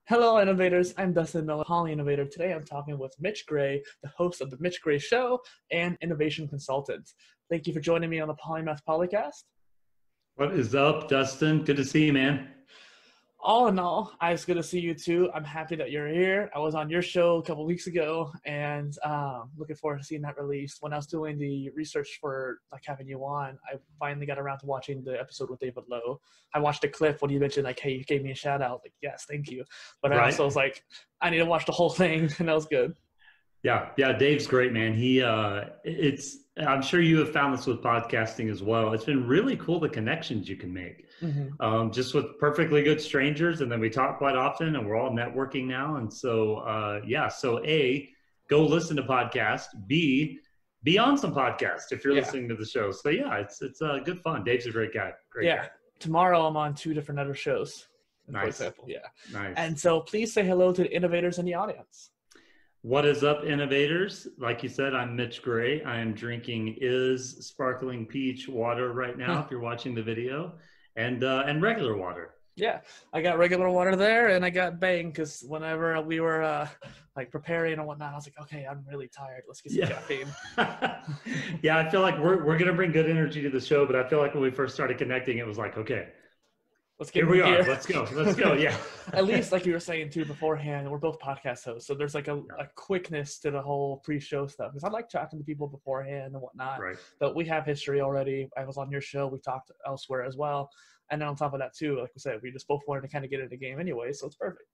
Hello, innovators. I'm Dustin Miller, Poly Innovator. Today I'm talking with Mitch Gray, the host of The Mitch Gray Show and innovation consultant. Thank you for joining me on the Polymath PolyCast. What is up, Dustin? Good to see you, man. All in all, it's good to see you too. I'm happy that you're here. I was on your show a couple weeks ago and looking forward to seeing that released. When I was doing the research for having you on, I finally got around to watching the episode with David Lowe. I watched a clip when you mentioned hey, you gave me a shout out. Yes, thank you. But I also was like, I need to watch the whole thing, and that was good. Yeah, Dave's great, man. I'm sure you have found this with podcasting as well. It's been really cool, the connections you can make, just with perfectly good strangers. And then we talk quite often and we're all networking now. And so, so A, go listen to podcasts. B, be on some podcasts if you're listening to the show. So yeah, it's good fun. Dave's a great guy. Great guy. Tomorrow I'm on 2 different other shows, for example. Nice. And so please say hello to the innovators in the audience. What is up, innovators? Like you said, I'm Mitch Gray. I am drinking sparkling peach water right now, if you're watching the video, and regular water. Yeah, I got regular water there, and I got Bang, because whenever we were preparing and whatnot, I was like, okay, I'm really tired. Let's get some caffeine. Yeah, I feel like we're gonna bring good energy to the show, but I feel like when we first started connecting, it was like, okay, here we are. Let's go. Yeah. At least, like you were saying too beforehand, we're both podcast hosts, so there's a quickness to the whole pre-show stuff. Because I like talking to people beforehand and whatnot. Right. But we have history already. I was on your show. We talked elsewhere as well. And then on top of that too, like we said, we just both wanted to kind of get into the game anyway, so it's perfect.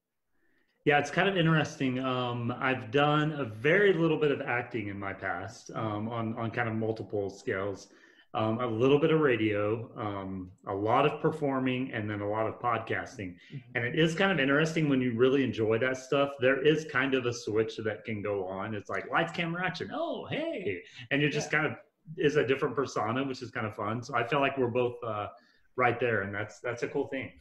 Yeah, it's kind of interesting. I've done a very little bit of acting in my past on kind of multiple scales. A little bit of radio, a lot of performing, and then a lot of podcasting. And it is kind of interesting when you really enjoy that stuff. There is kind of a switch that can go on. It's like lights, camera, action. Oh, hey. And you're just kind of is a different persona, which is kind of fun. So I feel like we're both right there. And that's a cool thing.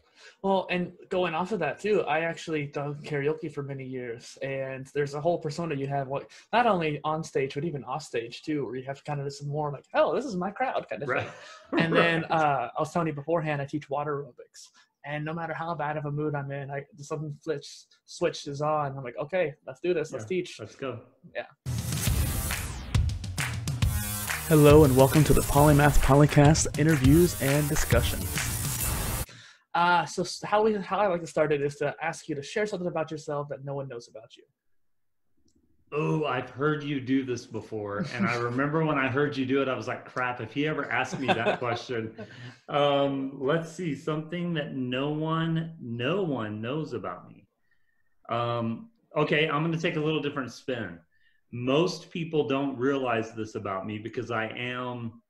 Well, and going off of that too, I actually done karaoke for many years, and there's a whole persona you have, not only on stage but even off stage too, where you have kind of this more like, oh, this is my crowd kind of thing. And then I was telling you beforehand, I teach water aerobics, and no matter how bad of a mood I'm in, something switches on. I'm like, okay, let's do this. Let's teach. Let's go. Yeah. Hello and welcome to the Polymath PolyCast interviews and discussions. So how I like to start it is to ask you to share something about yourself that no one knows about you. Oh, I've heard you do this before. And I remember when I heard you do it, I was like, crap, if he ever asked me that question. Let's see, something that no one knows about me. Okay, I'm going to take a little different spin. Most people don't realize this about me because I am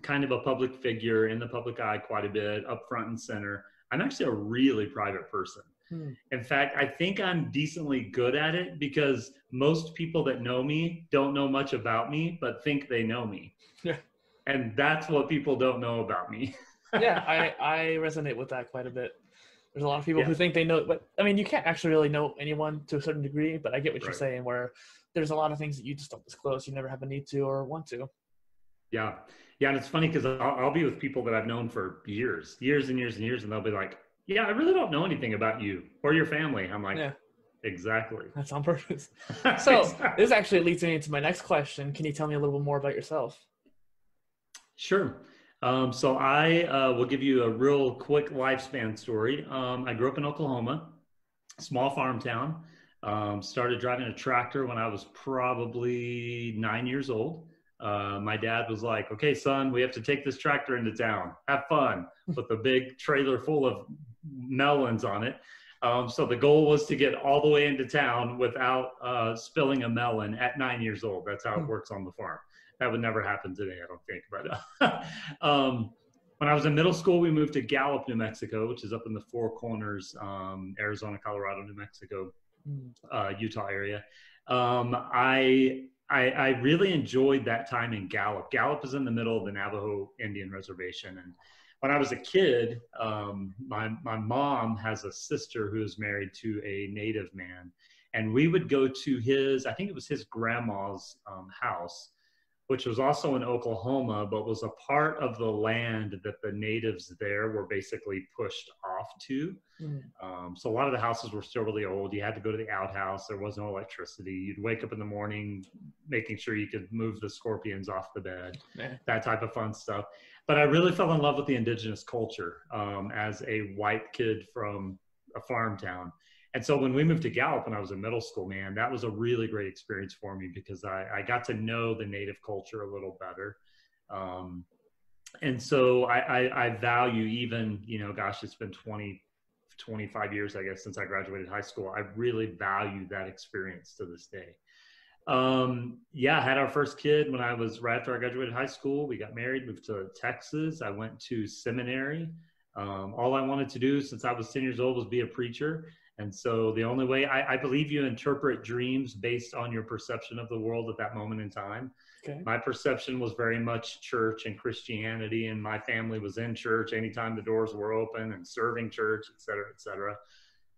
kind of a public figure in the public eye quite a bit, up front and center. I'm actually a really private person. In fact, I think I'm decently good at it because most people that know me don't know much about me, but think they know me. Yeah. And that's what people don't know about me. Yeah, I resonate with that quite a bit. There's a lot of people who think they know, but I mean, you can't actually really know anyone to a certain degree, but I get what you're saying, where there's a lot of things that you just don't disclose. You never have a need to or want to. Yeah. Yeah, and it's funny because I'll be with people that I've known for years and years and years, and they'll be like, yeah, I really don't know anything about you or your family. I'm like, exactly. That's on purpose. So this actually leads me into my next question. Can you tell me a little bit more about yourself? Sure. So I will give you a real quick lifespan story. I grew up in Oklahoma, small farm town. Started driving a tractor when I was probably 9 years old. My dad was like, okay, son, we have to take this tractor into town. Have fun. With a big trailer full of melons on it. So the goal was to get all the way into town without spilling a melon at 9 years old. That's how it works on the farm. That would never happen today, I don't think. But when I was in middle school, we moved to Gallup, New Mexico, which is up in the Four Corners, Arizona, Colorado, New Mexico, Utah area. I really enjoyed that time in Gallup. Gallup is in the middle of the Navajo Indian Reservation. And when I was a kid, my mom has a sister who is married to a Native man. And we would go to I think it was his grandma's house which was also in Oklahoma, but was a part of the land that the natives there were basically pushed off to. So a lot of the houses were still really old. You had to go to the outhouse. There was no electricity. You'd wake up in the morning making sure you could move the scorpions off the bed, that type of fun stuff. But I really fell in love with the indigenous culture as a white kid from a farm town. And so when we moved to Gallup when I was in middle school, man, that was a really great experience for me because I got to know the native culture a little better. And so I value even, you know, gosh, it's been 25 years, I guess, since I graduated high school. I really value that experience to this day. Yeah, I had our first kid when I was right after I graduated high school. We got married, moved to Texas. I went to seminary. All I wanted to do since I was 10 years old was be a preacher. And so the only way I believe you interpret dreams based on your perception of the world at that moment in time. Okay. My perception was very much church and Christianity, and my family was in church anytime the doors were open and serving church, et cetera, et cetera.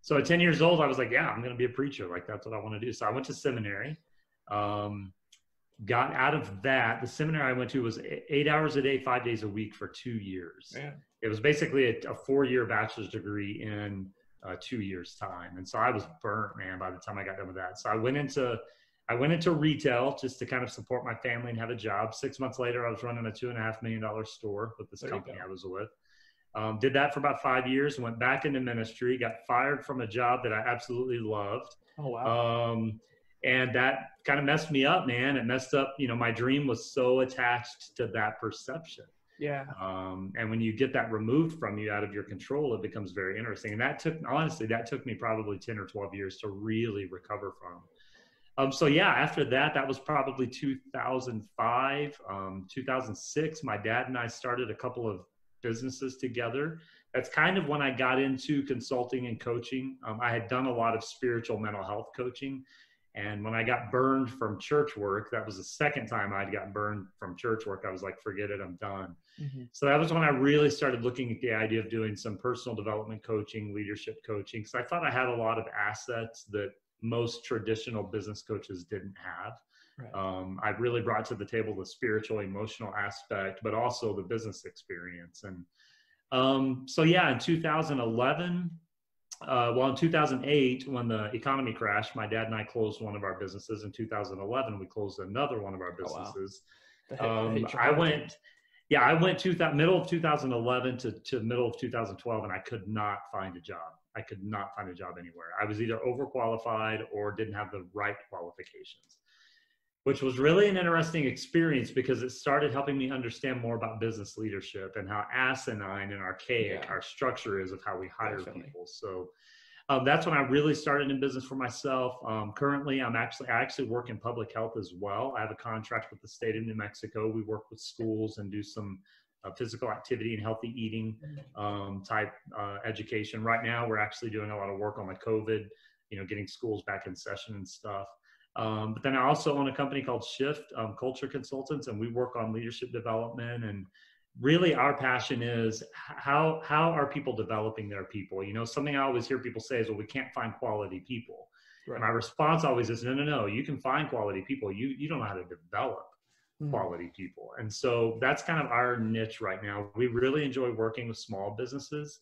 So at 10 years old, I was like, yeah, I'm going to be a preacher. Like, that's what I want to do. So I went to seminary, got out of that. The seminary I went to was 8 hours a day, 5 days a week for 2 years. Yeah. It was basically a 4-year bachelor's degree in 2 years time. And so I was burnt, man, by the time I got done with that. So I went into retail just to kind of support my family and have a job. 6 months later, I was running a $2.5 million store with this company I was with. Did that for about 5 years, went back into ministry, got fired from a job that I absolutely loved. Oh, wow. And that kind of messed me up, man. It messed up, you know, my dream was so attached to that perception. Yeah. And when you get that removed from you out of your control, it becomes very interesting. And that took me probably 10 or 12 years to really recover from. So yeah, after that, that was probably 2005, 2006, my dad and I started a couple of businesses together. That's kind of when I got into consulting and coaching. I had done a lot of spiritual mental health coaching. And when I got burned from church work, that was the second time I'd gotten burned from church work. I was like, forget it, I'm done. Mm-hmm. So that was when I really started looking at the idea of doing some personal development coaching, leadership coaching, because I thought I had a lot of assets that most traditional business coaches didn't have. Right. I really brought to the table the spiritual, emotional aspect, but also the business experience. And so yeah, in 2011, in 2008, when the economy crashed, my dad and I closed one of our businesses. In 2011, we closed another one of our businesses. Oh, wow. I went middle of 2011 to middle of 2012, and I could not find a job. I could not find a job anywhere. I was either overqualified or didn't have the right qualifications, which was really an interesting experience because it started helping me understand more about business leadership and how asinine and archaic our structure is of how we hire people. So that's when I really started in business for myself. Currently, I actually work in public health as well. I have a contract with the state of New Mexico. We work with schools and do some physical activity and healthy eating type education. Right now, we're actually doing a lot of work on the COVID, getting schools back in session and stuff. But then I also own a company called Shift Culture Consultants, and we work on leadership development. And really our passion is how are people developing their people? Something I always hear people say is, well, we can't find quality people. Right. My response always is, no, you can find quality people. You don't know how to develop quality people. And so that's kind of our niche right now. We really enjoy working with small businesses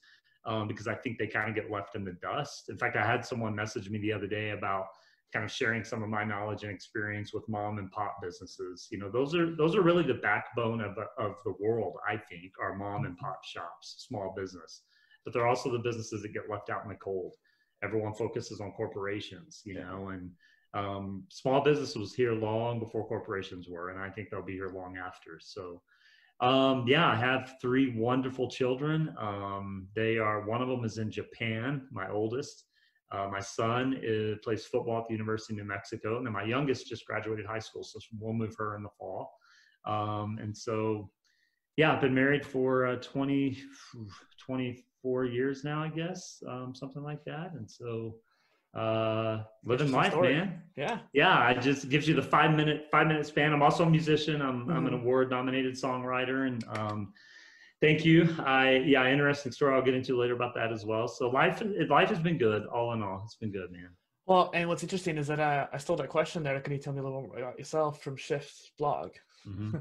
because I think they kind of get left in the dust. In fact, I had someone message me the other day about kind of sharing some of my knowledge and experience with mom and pop businesses. Those are really the backbone of the world, I think, are mom and pop shops, small business. But they're also the businesses that get left out in the cold. Everyone focuses on corporations, and small business was here long before corporations were, and I think they'll be here long after. So I have 3 wonderful children. One of them is in Japan, my oldest. My son plays football at the University of New Mexico, and then my youngest just graduated high school, so we'll move her in the fall. And so, I've been married for 24 years now, I guess, something like that. And so, living life, man. Yeah. It just gives you the 5 minute span. I'm also a musician. I'm an award-nominated songwriter, and thank you. Interesting story I'll get into later about that as well. So life has been good, all in all. It's been good, man. Well, and what's interesting is that I stole that question there. Can you tell me a little more about yourself from Shift's blog? Mm-hmm.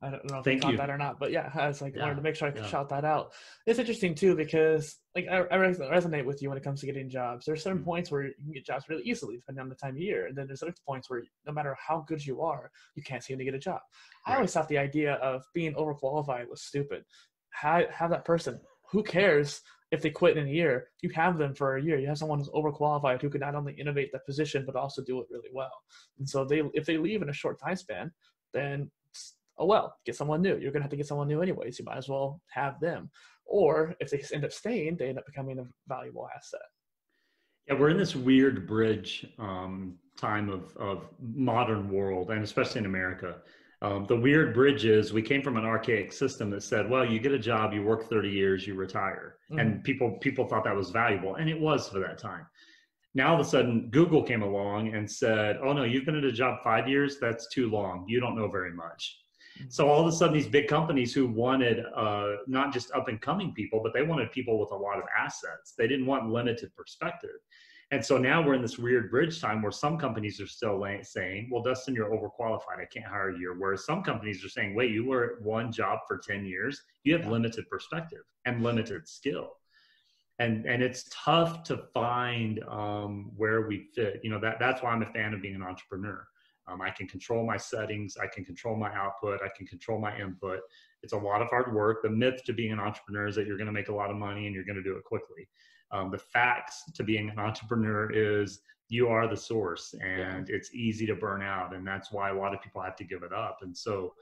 I don't know if you Thank caught you. that or not, but yeah, I was like, wanted to make sure I could Yeah. shout that out. It's interesting too, because like I resonate with you when it comes to getting jobs. There's certain points where you can get jobs really easily depending on the time of year. And then there's other points where no matter how good you are, you can't seem to get a job. I always thought the idea of being overqualified was stupid. Have that person. Who cares if they quit in a year? You have them for a year. You have someone who's overqualified who can not only innovate that position, but also do it really well. And so if they leave in a short time span, then oh well, get someone new. You're gonna have to get someone new anyways. You might as well have them. Or if they end up staying, they end up becoming a valuable asset. Yeah, we're in this weird bridge time of modern world, and especially in America. The weird bridge is we came from an archaic system that said, well, you get a job, you work 30 years, you retire. And people thought that was valuable, and it was for that time. Now, all of a sudden, Google came along and said, oh, no, you've been at a job 5 years. That's too long. You don't know very much. So all of a sudden, these big companies who wanted not just up and coming people, but they wanted people with a lot of assets. They didn't want limited perspective. And so now we're in this weird bridge time where some companies are still saying, well, Dustin, you're overqualified. I can't hire you. Whereas some companies are saying, wait, you were at one job for 10 years. You have limited perspective and limited skill. And it's tough to find where we fit. You know, that's why I'm a fan of being an entrepreneur. I can control my settings. I can control my output. I can control my input. It's a lot of hard work. The myth to being an entrepreneur is that you're going to make a lot of money and you're going to do it quickly. The facts to being an entrepreneur is you are the source, and it's easy to burn out. And that's why a lot of people have to give it up. And so,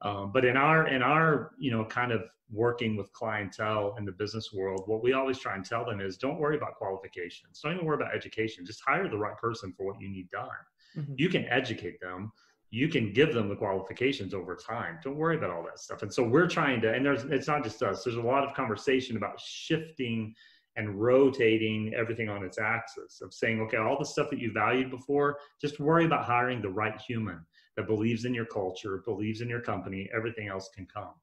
but in our, you know, kind of working with clientele in the business world, what we always try and tell them is don't worry about qualifications. Don't even worry about education. Just hire the right person for what you need done. You can educate them. You can give them the qualifications over time. Don't worry about all that stuff. And so we're trying to, and it's not just us, there's a lot of conversation about shifting and rotating everything on its axis of saying, okay, all the stuff that you valued before, just worry about hiring the right human that believes in your culture, believes in your company, everything else can come.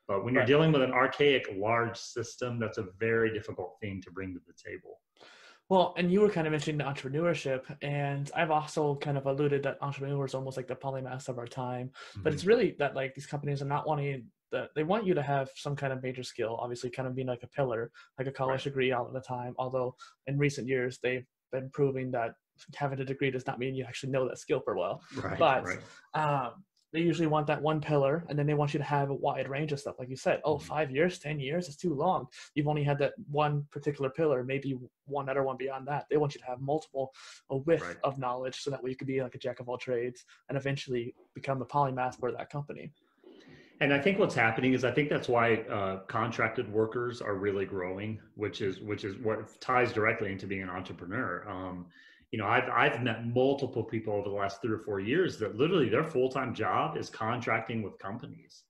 But when you're dealing with an archaic, large system, that's a very difficult thing to bring to the table. Well, and you were kind of mentioning entrepreneurship, and I've also kind of alluded that entrepreneurs are almost like the polymaths of our time. But it's really that like these companies are not wanting that, they want you to have some kind of major skill, obviously kind of being like a pillar, like a college degree all the time. Although in recent years, they've been proving that having a degree does not mean you actually know that skill per well. They usually want that one pillar, and then they want you to have a wide range of stuff. Like you said, 5 years, 10 years is too long. You've only had that one particular pillar, maybe one other one beyond that. They want you to have multiple, a width of knowledge, so that way you could be like a jack of all trades and eventually become a polymath for that company. And I think what's happening is I think that's why contracted workers are really growing, which is what ties directly into being an entrepreneur. You know, I've met multiple people over the last 3 or 4 years that literally their full-time job is contracting with companies.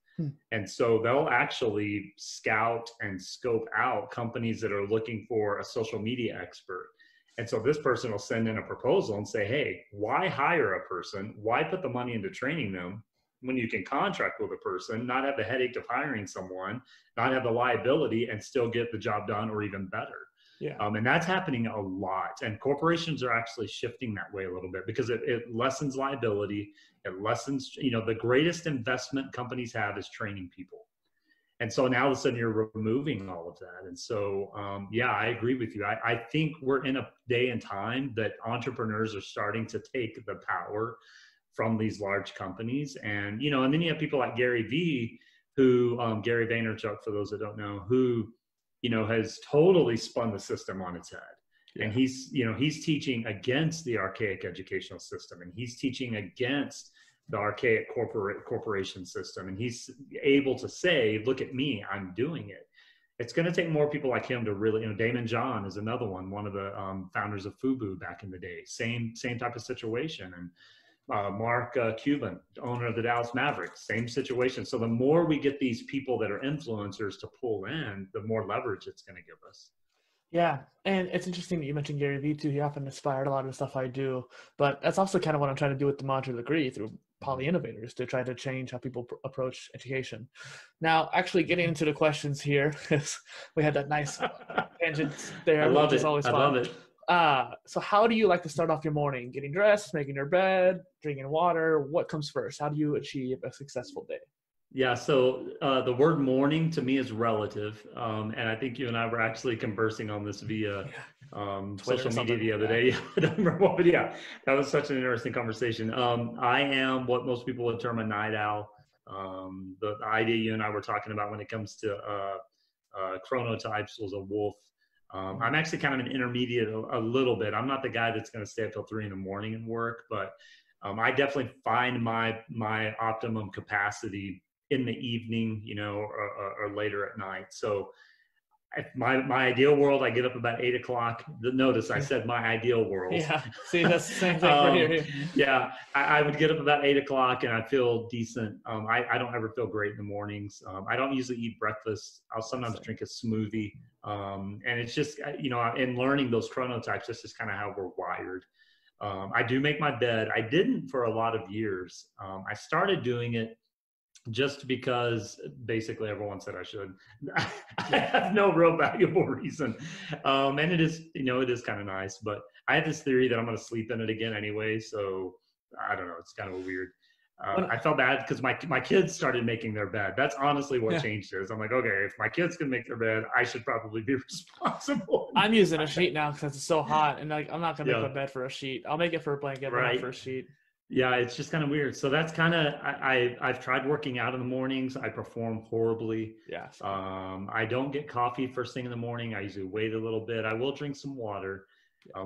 And so they'll actually scout and scope out companies that are looking for a social media expert. And so this person will send in a proposal and say, hey, why hire a person? Why put the money into training them when you can contract with a person, not have the headache of hiring someone, not have the liability, and still get the job done or even better? And that's happening a lot. And corporations are actually shifting that way a little bit because it lessens liability. It lessens, you know, the greatest investment companies have is training people. And so now all of a sudden you're removing all of that. And so, I agree with you. I think we're in a day and time that entrepreneurs are starting to take the power from these large companies. And, you know, and then you have people like Gary V, who, Gary Vaynerchuk, for those that don't know, who, you know, has totally spun the system on its head. And he's teaching against the archaic educational system, and he's teaching against the archaic corporation system. And he's able to say, look at me, I'm doing it. It's going to take more people like him to really, you know, Damon John is another one of the founders of FUBU back in the day, same type of situation. And Mark Cuban, owner of the Dallas Mavericks, same situation. So the more we get these people that are influencers to pull in, the more leverage it's going to give us. Yeah, and it's interesting that you mentioned Gary Vee too. He often inspired a lot of the stuff I do, but that's also kind of what I'm trying to do with the modular degree through Poly Innovators, to try to change how people approach education. Now, actually getting into the questions here, because we had that nice tangent there, which is always fun. I love it. So how do you like to start off your morning? Getting dressed, making your bed, drinking water? What comes first? How do you achieve a successful day? Yeah, so the word morning to me is relative. And I think you and I were actually conversing on this via Twitter or social media something. the other Yeah. day. I don't remember what, but yeah, that was such an interesting conversation. I am what most people would term a night owl. The idea you and I were talking about when it comes to chronotypes was a wolf. I'm actually kind of an intermediate a little bit. I'm not the guy that's going to stay up till 3 a.m. and work, but I definitely find my optimum capacity in the evening, or later at night. So my ideal world, I get up about 8 o'clock. Notice I said my ideal world. Yeah. See, that's the same thing for here. Yeah, I would get up about 8 o'clock and I feel decent. I don't ever feel great in the mornings. I don't usually eat breakfast. I'll sometimes drink a smoothie. And it's just, in learning those chronotypes, this is kind of how we're wired. I do make my bed. I didn't for a lot of years. I started doing it just because basically everyone said I should. I have no real valuable reason. And it is kind of nice, but I have this theory that I'm going to sleep in it again anyway. So I don't know. It's kind of weird. I felt bad because my kids started making their bed. That's honestly what changed it. I'm like, okay, if my kids can make their bed, I should probably be responsible. I'm using a sheet now because it's so hot, and I'm not gonna make my bed for a sheet. I'll make it for a blanket, but not for a sheet. Yeah, it's just kind of weird. So that's kind of I've tried working out in the mornings. I perform horribly. Yeah. I don't get coffee first thing in the morning. I usually wait a little bit. I will drink some water.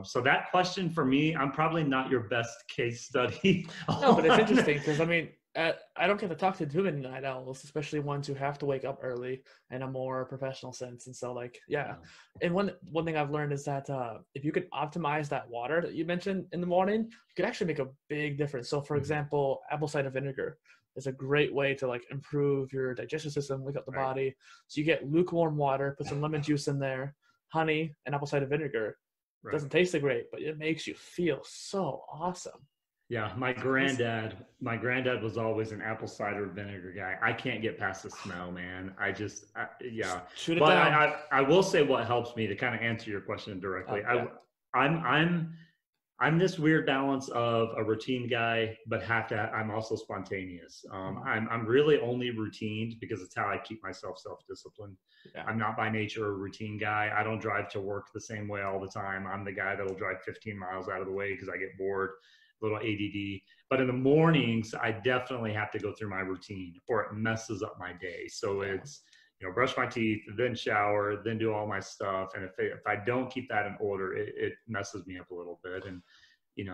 So that question for me, I'm probably not your best case study. No, but it's interesting because I don't get to talk to too many night owls, especially ones who have to wake up early in a more professional sense. And so and one thing I've learned is that if you could optimize that water that you mentioned in the morning, you could actually make a big difference. So for example, apple cider vinegar is a great way to improve your digestive system, wake up the body. So you get lukewarm water, put some lemon juice in there, honey, and apple cider vinegar. It doesn't taste so great, but it makes you feel so awesome. Yeah, my granddad was always an apple cider vinegar guy. I can't get past the smell, man. Shoot it down. I will say what helps me to kind of answer your question directly. I'm this weird balance of a routine guy, but I'm also spontaneous. I'm really only routined because it's how I keep myself self-disciplined. Yeah. I'm not by nature a routine guy. I don't drive to work the same way all the time. I'm the guy that'll drive 15 miles out of the way because I get bored. Little ADD, but in the mornings, I definitely have to go through my routine or it messes up my day. So it's, brush my teeth, then shower, then do all my stuff. And if I don't keep that in order, it messes me up a little bit. And,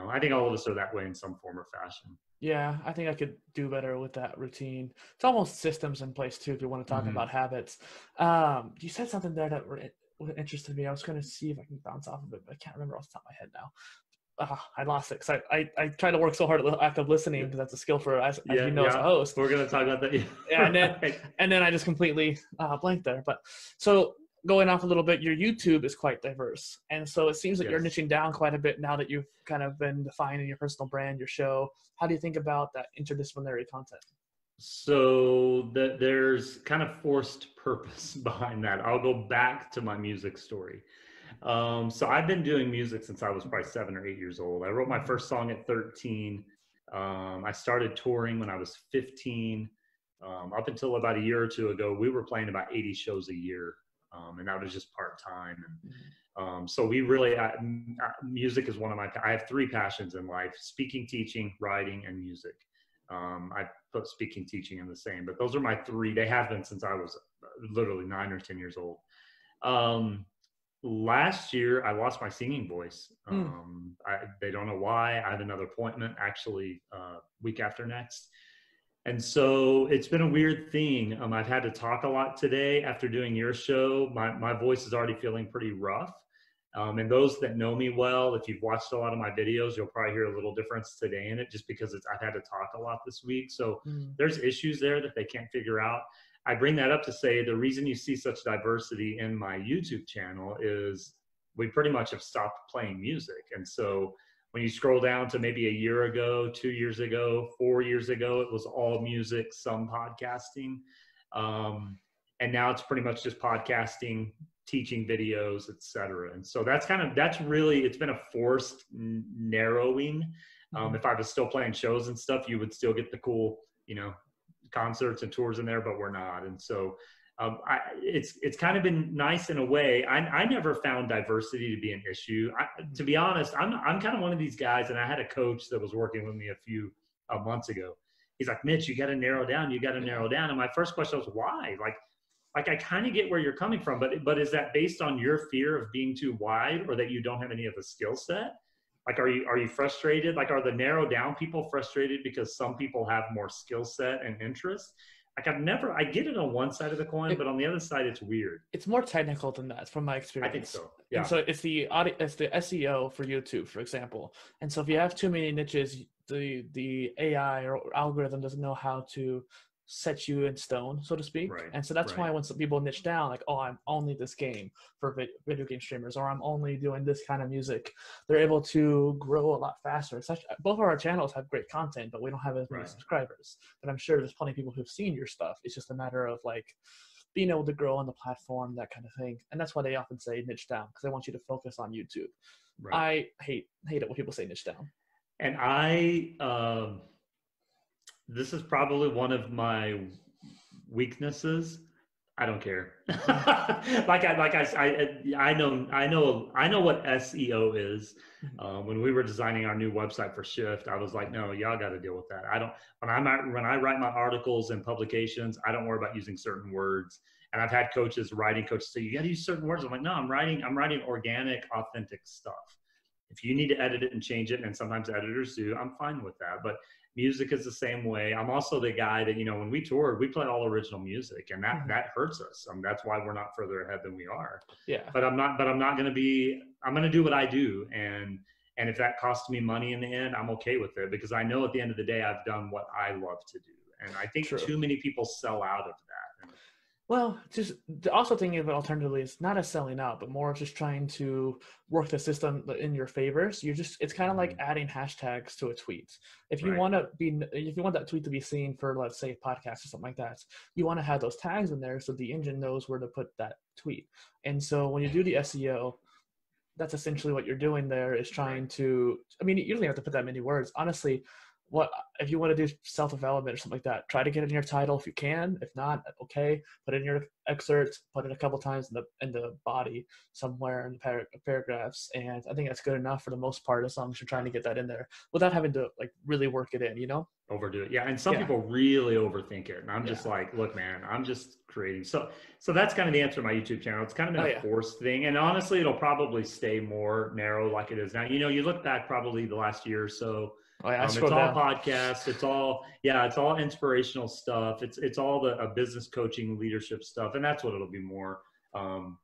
I think all of us are that way in some form or fashion. Yeah, I think I could do better with that routine. It's almost systems in place too, if you want to talk about habits. You said something there that interested me. I was going to see if I can bounce off of it, but I can't remember off the top of my head now. I lost it because I try to work so hard at active listening because that's a skill for as you know as a host. We're going to talk about that. And then I just completely blanked there. But so going off a little bit, your YouTube is quite diverse, and so it seems like you're niching down quite a bit now that you've kind of been defining your personal brand, your show. How do you think about that interdisciplinary content? So there's kind of forced purpose behind that. I'll go back to my music story. So I've been doing music since I was probably 7 or 8 years old. I wrote my first song at 13. I started touring when I was 15. Up until about a year or two ago, we were playing about 80 shows a year. And that was just part-time. And so we really, music is one of I have 3 passions in life: speaking, teaching, writing, and music. I put speaking, teaching in the same, but those are my 3. They have been since I was literally 9 or 10 years old. Last year, I lost my singing voice. They don't know why. I have another appointment actually week after next. And so it's been a weird thing. I've had to talk a lot today after doing your show. My voice is already feeling pretty rough. And those that know me well, if you've watched a lot of my videos, you'll probably hear a little difference today in it just because I've had to talk a lot this week. So there's issues there that they can't figure out. I bring that up to say the reason you see such diversity in my YouTube channel is we pretty much have stopped playing music. And so when you scroll down to maybe a year ago, 2 years ago, 4 years ago, it was all music, some podcasting. And now it's pretty much just podcasting, teaching videos, etc. And so that's really, it's been a forced narrowing. If I was still playing shows and stuff, you would still get the cool, concerts and tours in there, but we're not. And so it's kind of been nice in a way. I never found diversity to be an issue. To be honest, I'm kind of one of these guys, and I had a coach that was working with me a few months ago. He's like, Mitch, you got to narrow down. You got to narrow down. And my first question was, why? Like I kind of get where you're coming from, but is that based on your fear of being too wide, or that you don't have any of the skill set? Like, are you frustrated? Like, are the narrow down people frustrated because some people have more skill set and interest? Like, I get it on one side of the coin, but on the other side, it's weird. It's more technical than that, from my experience. I think so. Yeah. And so it's the SEO for YouTube, for example. And so if you have too many niches, the AI or algorithm doesn't know how to set you in stone, so to speak. Right. And so that's why when some people niche down, like, oh, I'm only this game for video game streamers, or I'm only doing this kind of music, they're able to grow a lot faster. It's actually, both of our channels have great content, but we don't have as many subscribers. But I'm sure there's plenty of people who've seen your stuff. It's just a matter of like being able to grow on the platform, that kind of thing. And that's why they often say niche down, because they want you to focus on YouTube. Right. I hate it when people say niche down. And this is probably one of my weaknesses. I don't care. I know what SEO is. When we were designing our new website for Shift, I was like, no, y'all got to deal with that. When I write my articles and publications, I don't worry about using certain words. And I've had writing coaches say, you got to use certain words. I'm like, no, I'm writing organic, authentic stuff. If you need to edit it and change it, and sometimes editors do, I'm fine with that. But music is the same way. I'm also the guy that, when we toured, we play all original music, and that hurts us. That's why we're not further ahead than we are. Yeah. But I'm not going to do what I do. And if that costs me money in the end, I'm okay with it, because I know at the end of the day, I've done what I love to do. And I think too many people sell out of that. Well, just also thinking of it alternatively, it's not a selling out, but more just trying to work the system in your favor. So it's kind of like adding hashtags to a tweet. If you want that tweet to be seen for, let's say, a podcast or something like that, you want to have those tags in there so the engine knows where to put that tweet. And so when you do the SEO, that's essentially what you're doing there, is trying to, you don't even have to put that many words. Honestly, if you want to do self-development or something like that, try to get it in your title if you can. If not, okay, put it in your excerpts, put it a couple times in the body somewhere in the paragraphs, and I think that's good enough for the most part, as long as you're trying to get that in there without having to really work it in, Overdo it. Yeah, and some people really overthink it, and I'm just like, look, man, I'm just creating. So that's kind of the answer to my YouTube channel. It's kind of been a forced thing, and honestly, it'll probably stay more narrow like it is now. You look back probably the last year or so. It's all podcasts. It's all inspirational stuff. It's all the business coaching, leadership stuff, and that's what it'll be more,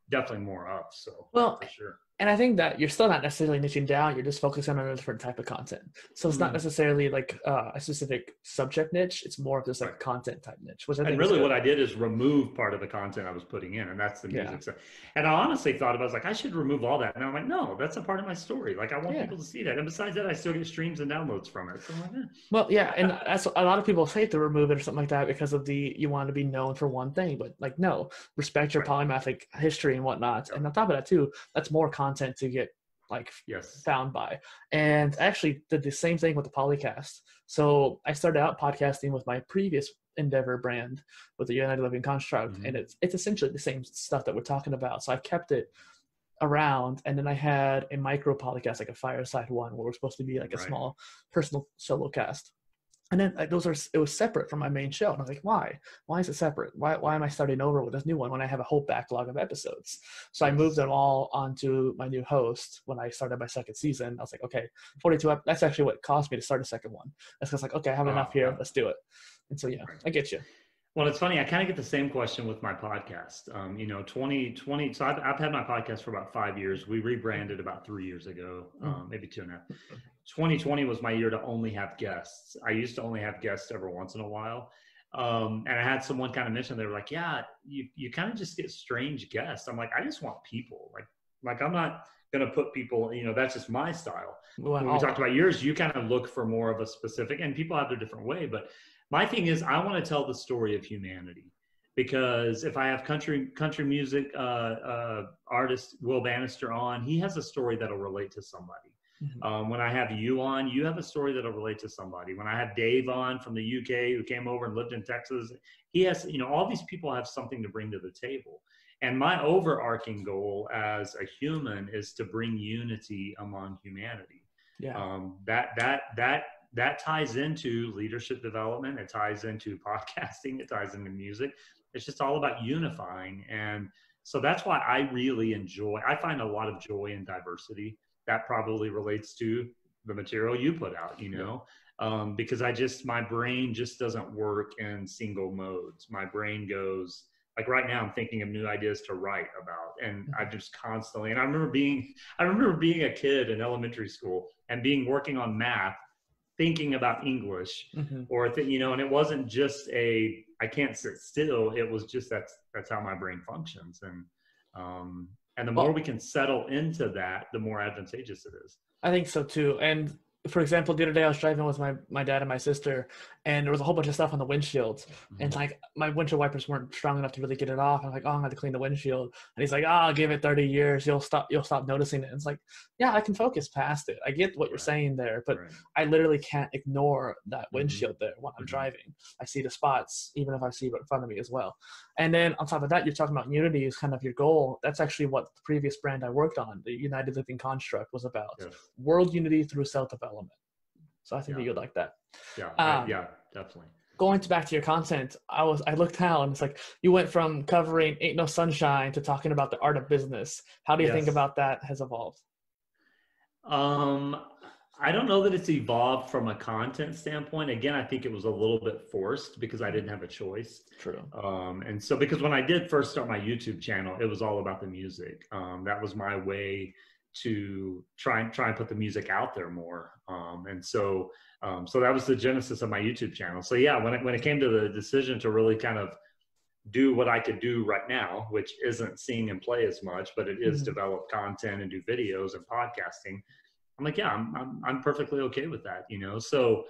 definitely more of. So, for sure. And I think that you're still not necessarily niching down. You're just focusing on a different type of content. So it's not necessarily like a specific subject niche. It's more of just like a content type niche. Which I think really what I did is remove part of the content I was putting in, and that's the music stuff. And I honestly thought about it, I was like, I should remove all that. And I'm like, no, that's a part of my story. Like, I want people to see that. And besides that, I still get streams and downloads from it. So I'm like, Well, yeah, and that's a lot of people say to remove it or something like that because of you want to be known for one thing. But like, no, respect your polymathic history and whatnot. And on top of that too, that's more content to get found by. And I actually did the same thing with the PolyCast. So I started out podcasting with my previous endeavor brand with the United Living Construct, and it's essentially the same stuff that we're talking about. So I kept it around, and then I had a micro PolyCast, like a fireside one, where we're supposed to be like a small personal solo cast. And then it was separate from my main show. And I was like, why? Why is it separate? Why am I starting over with this new one when I have a whole backlog of episodes? So I moved them all onto my new host when I started my second season. I was like, okay, 42, that's actually what caused me to start a second one. That's because okay, I have enough here. Let's do it. And so, I get you. Well, it's funny. I kind of get the same question with my podcast. 2020. So I've had my podcast for about 5 years. We rebranded about 3 years ago, maybe 2.5. 2020 was my year to only have guests. I used to only have guests every once in a while. And I had someone kind of mention, they were like, yeah, you kind of just get strange guests. I'm like, I just want people. Like I'm not going to put people, that's just my style. When we talked about yours, you kind of look for more of a specific, and people have their different way. But my thing is, I want to tell the story of humanity, because if I have country music artist Will Bannister on, he has a story that'll relate to somebody. When I have you on, you have a story that'll relate to somebody. When I have Dave on from the UK who came over and lived in Texas, he has, all these people have something to bring to the table. And my overarching goal as a human is to bring unity among humanity. Yeah. That ties into leadership development. It ties into podcasting. It ties into music. It's just all about unifying. And so that's why I find a lot of joy in diversity. That probably relates to the material you put out, because my brain just doesn't work in single modes. My brain goes, like right now, I'm thinking of new ideas to write about, and I just constantly. And I remember being a kid in elementary school and working on math, thinking about English, or and it wasn't just I can't sit still. It was just that's how my brain functions, and the more we can settle into that, the more advantageous it is. I think so too. And for example, the other day I was driving with my dad and my sister, and there was a whole bunch of stuff on the windshield, and like my windshield wipers weren't strong enough to really get it off. I'm like, oh, I'm gonna clean the windshield, and he's like, oh, I'll give it 30 years, you'll stop noticing it. And it's like, yeah, I can focus past it. I get what you're saying there, but I literally can't ignore that windshield there when I'm driving. I see the spots, even if I see it in front of me as well. And then on top of that, you're talking about unity is kind of your goal. That's actually what the previous brand I worked on, the United Living Construct, was about. World unity through self-development. So I think that you'd like that. Yeah, definitely. Going back to your content, I looked down and it's like you went from covering Ain't No Sunshine to talking about the art of business. How do you think about that has evolved? I don't know that it's evolved from a content standpoint. Again, I think it was a little bit forced because I didn't have a choice. True. And so because when I did first start my YouTube channel, it was all about the music. That was my way to try and put the music out there more. And so that was the genesis of my YouTube channel. So yeah, when it came to the decision to really kind of do what I could do right now, which isn't sing and play as much, but it is develop content and do videos and podcasting, I'm like, yeah, I'm perfectly okay with that, So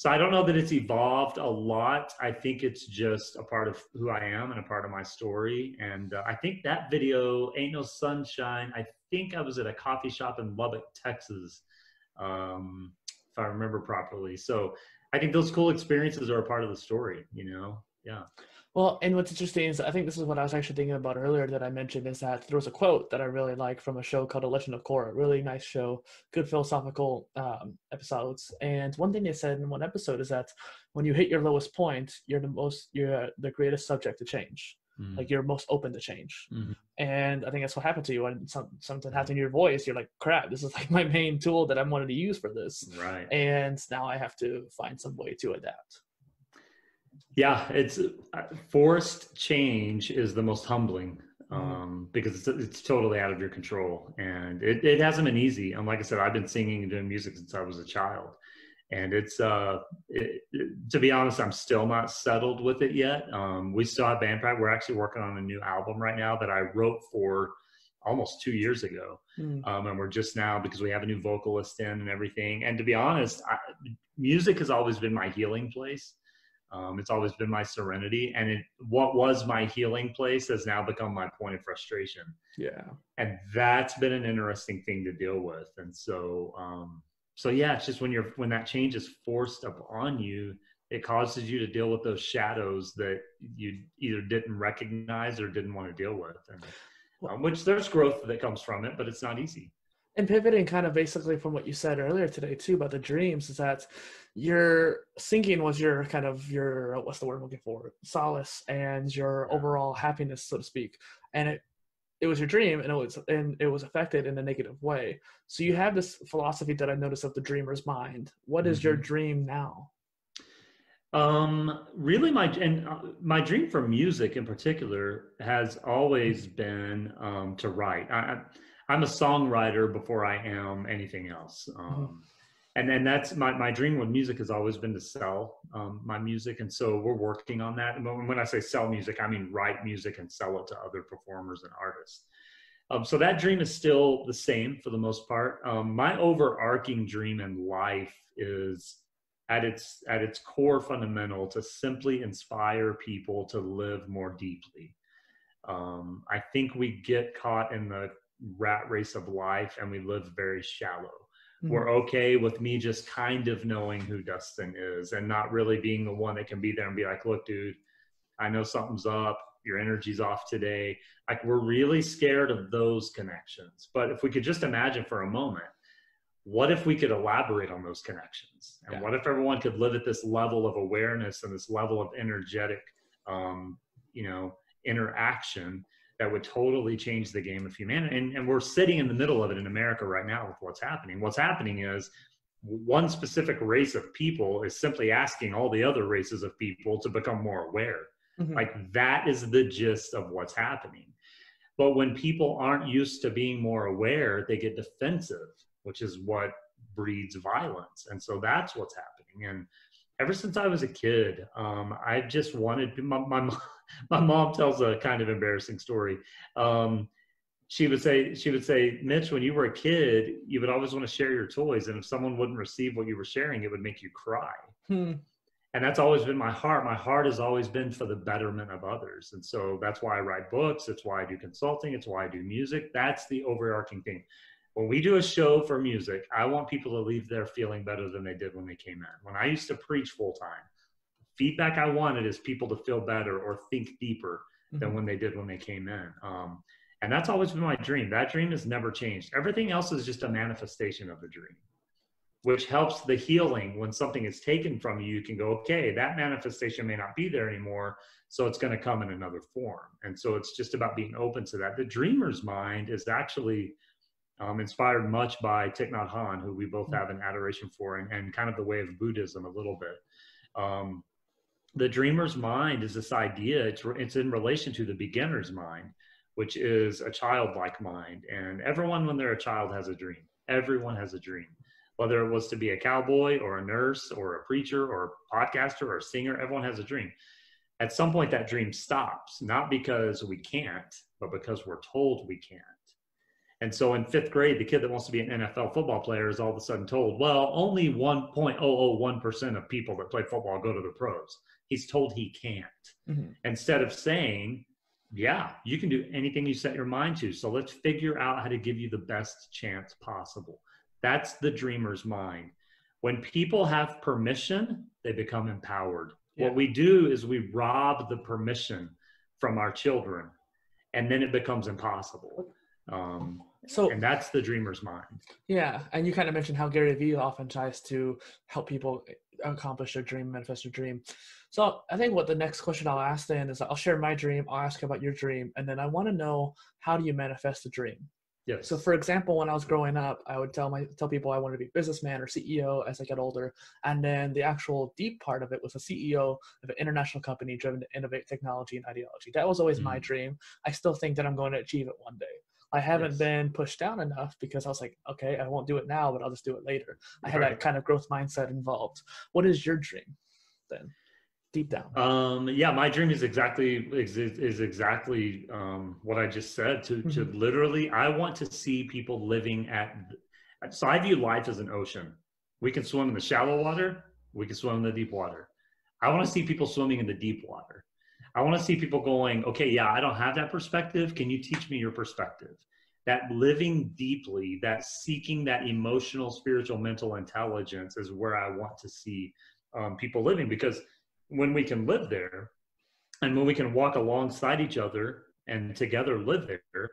I don't know that it's evolved a lot. I think it's just a part of who I am and a part of my story. And I think that video, Ain't No Sunshine, I think I was at a coffee shop in Lubbock, Texas, if I remember properly. So I think those cool experiences are a part of the story, Yeah. Well, and what's interesting is I think this is what I was actually thinking about earlier that I mentioned is that there was a quote that I really like from a show called A Legend of Korra. Really nice show, good philosophical episodes. And one thing they said in one episode is that when you hit your lowest point, you're the greatest subject to change. Like you're most open to change. And I think that's what happened to you when something happened to your voice. You're like, crap, this is like my main tool that I wanted to use for this. Right. And now I have to find some way to adapt. Yeah, it's forced change is the most humbling because it's totally out of your control, and it hasn't been easy. And like I said, I've been singing and doing music since I was a child, and it's to be honest, I'm still not settled with it yet. We still have band practice. We're actually working on a new album right now that I wrote for almost 2 years ago, and we're just now, because we have a new vocalist in and everything. And to be honest, music has always been my healing place. It's always been my serenity, and what was my healing place has now become my point of frustration. Yeah. And that's been an interesting thing to deal with. And so yeah, it's just when that change is forced upon you, it causes you to deal with those shadows that you either didn't recognize or didn't want to deal with. And which there's growth that comes from it, but it's not easy. And pivoting kind of basically from what you said earlier today too about the dreams is that your singing was your kind of your, what's the word I'm looking for, solace and your overall happiness, so to speak. And it was your dream, and it was affected in a negative way. So you have this philosophy that I noticed of the dreamer's mind. What is your dream now? Really my dream for music in particular has always been to write. I'm a songwriter before I am anything else. And then that's my dream with music has always been to sell my music. And so we're working on that. And when I say sell music, I mean write music and sell it to other performers and artists. So that dream is still the same for the most part. My overarching dream in life is at its core fundamental to simply inspire people to live more deeply. I think we get caught in the rat race of life and we live very shallow. Mm-hmm. We're okay with me just kind of knowing who Dustin is and not really being the one that can be there and be like, look, dude, I know something's up. Your energy's off today. Like, we're really scared of those connections. But if we could just imagine for a moment, what if we could elaborate on those connections? And what if everyone could live at this level of awareness and this level of energetic, interaction that would totally change the game of humanity? And we're sitting in the middle of it in America right now with what's happening. What's happening is one specific race of people is simply asking all the other races of people to become more aware. Mm-hmm. Like, that is the gist of what's happening. But when people aren't used to being more aware, they get defensive, which is what breeds violence. And so that's what's happening. And ever since I was a kid, I just wanted, my mom tells a kind of embarrassing story. She would say, Mitch, when you were a kid, you would always want to share your toys. And if someone wouldn't receive what you were sharing, it would make you cry. And that's always been my heart. My heart has always been for the betterment of others. And so that's why I write books. It's why I do consulting. It's why I do music. That's the overarching thing. When we do a show for music, I want people to leave there feeling better than they did when they came in. When I used to preach full time, feedback I wanted is people to feel better or think deeper than when they did when they came in. And that's always been my dream. That dream has never changed. Everything else is just a manifestation of the dream, which helps the healing. When something is taken from you, you can go, okay, that manifestation may not be there anymore, so it's going to come in another form. And so it's just about being open to that. The dreamer's mind is actually inspired much by Thich Nhat Hanh, who we both have an adoration for, and kind of the way of Buddhism a little bit. The dreamer's mind is this idea, it's in relation to the beginner's mind, which is a childlike mind. And everyone, when they're a child, has a dream. Everyone has a dream. Whether it was to be a cowboy or a nurse or a preacher or a podcaster or a singer, everyone has a dream. At some point, that dream stops, not because we can't, but because we're told we can't. And so in 5th grade, the kid that wants to be an NFL football player is all of a sudden told, well, only 1.001% of people that play football go to the pros. He's told he can't. Instead of saying, yeah, you can do anything you set your mind to. So let's figure out how to give you the best chance possible. That's the dreamer's mind. When people have permission, they become empowered. What we do is we rob the permission from our children, and then it becomes impossible. And that's the dreamer's mind. Yeah. And you kind of mentioned how Gary Vee often tries to help people accomplish their dream, manifest their dream. So I think what the next question I'll ask then is, I'll share my dream, I'll ask about your dream, and then I want to know, how do you manifest the dream? Yes. So for example, when I was growing up, I would tell people I wanted to be a businessman or CEO as I got older. And then the actual deep part of it was a CEO of an international company driven to innovate technology and ideology. That was always my dream. I still think that I'm going to achieve it one day. I haven't been pushed down enough because I was like, okay, I won't do it now, but I'll just do it later. I had that kind of growth mindset involved. What is your dream then, deep down? Yeah, my dream is exactly what I just said. To literally, I want to see people living so I view life as an ocean. We can swim in the shallow water. We can swim in the deep water. I want to see people swimming in the deep water. I want to see people going, okay, yeah, I don't have that perspective. Can you teach me your perspective? That living deeply, that seeking that emotional, spiritual, mental intelligence is where I want to see people living. Because when we can live there, and when we can walk alongside each other and together live there,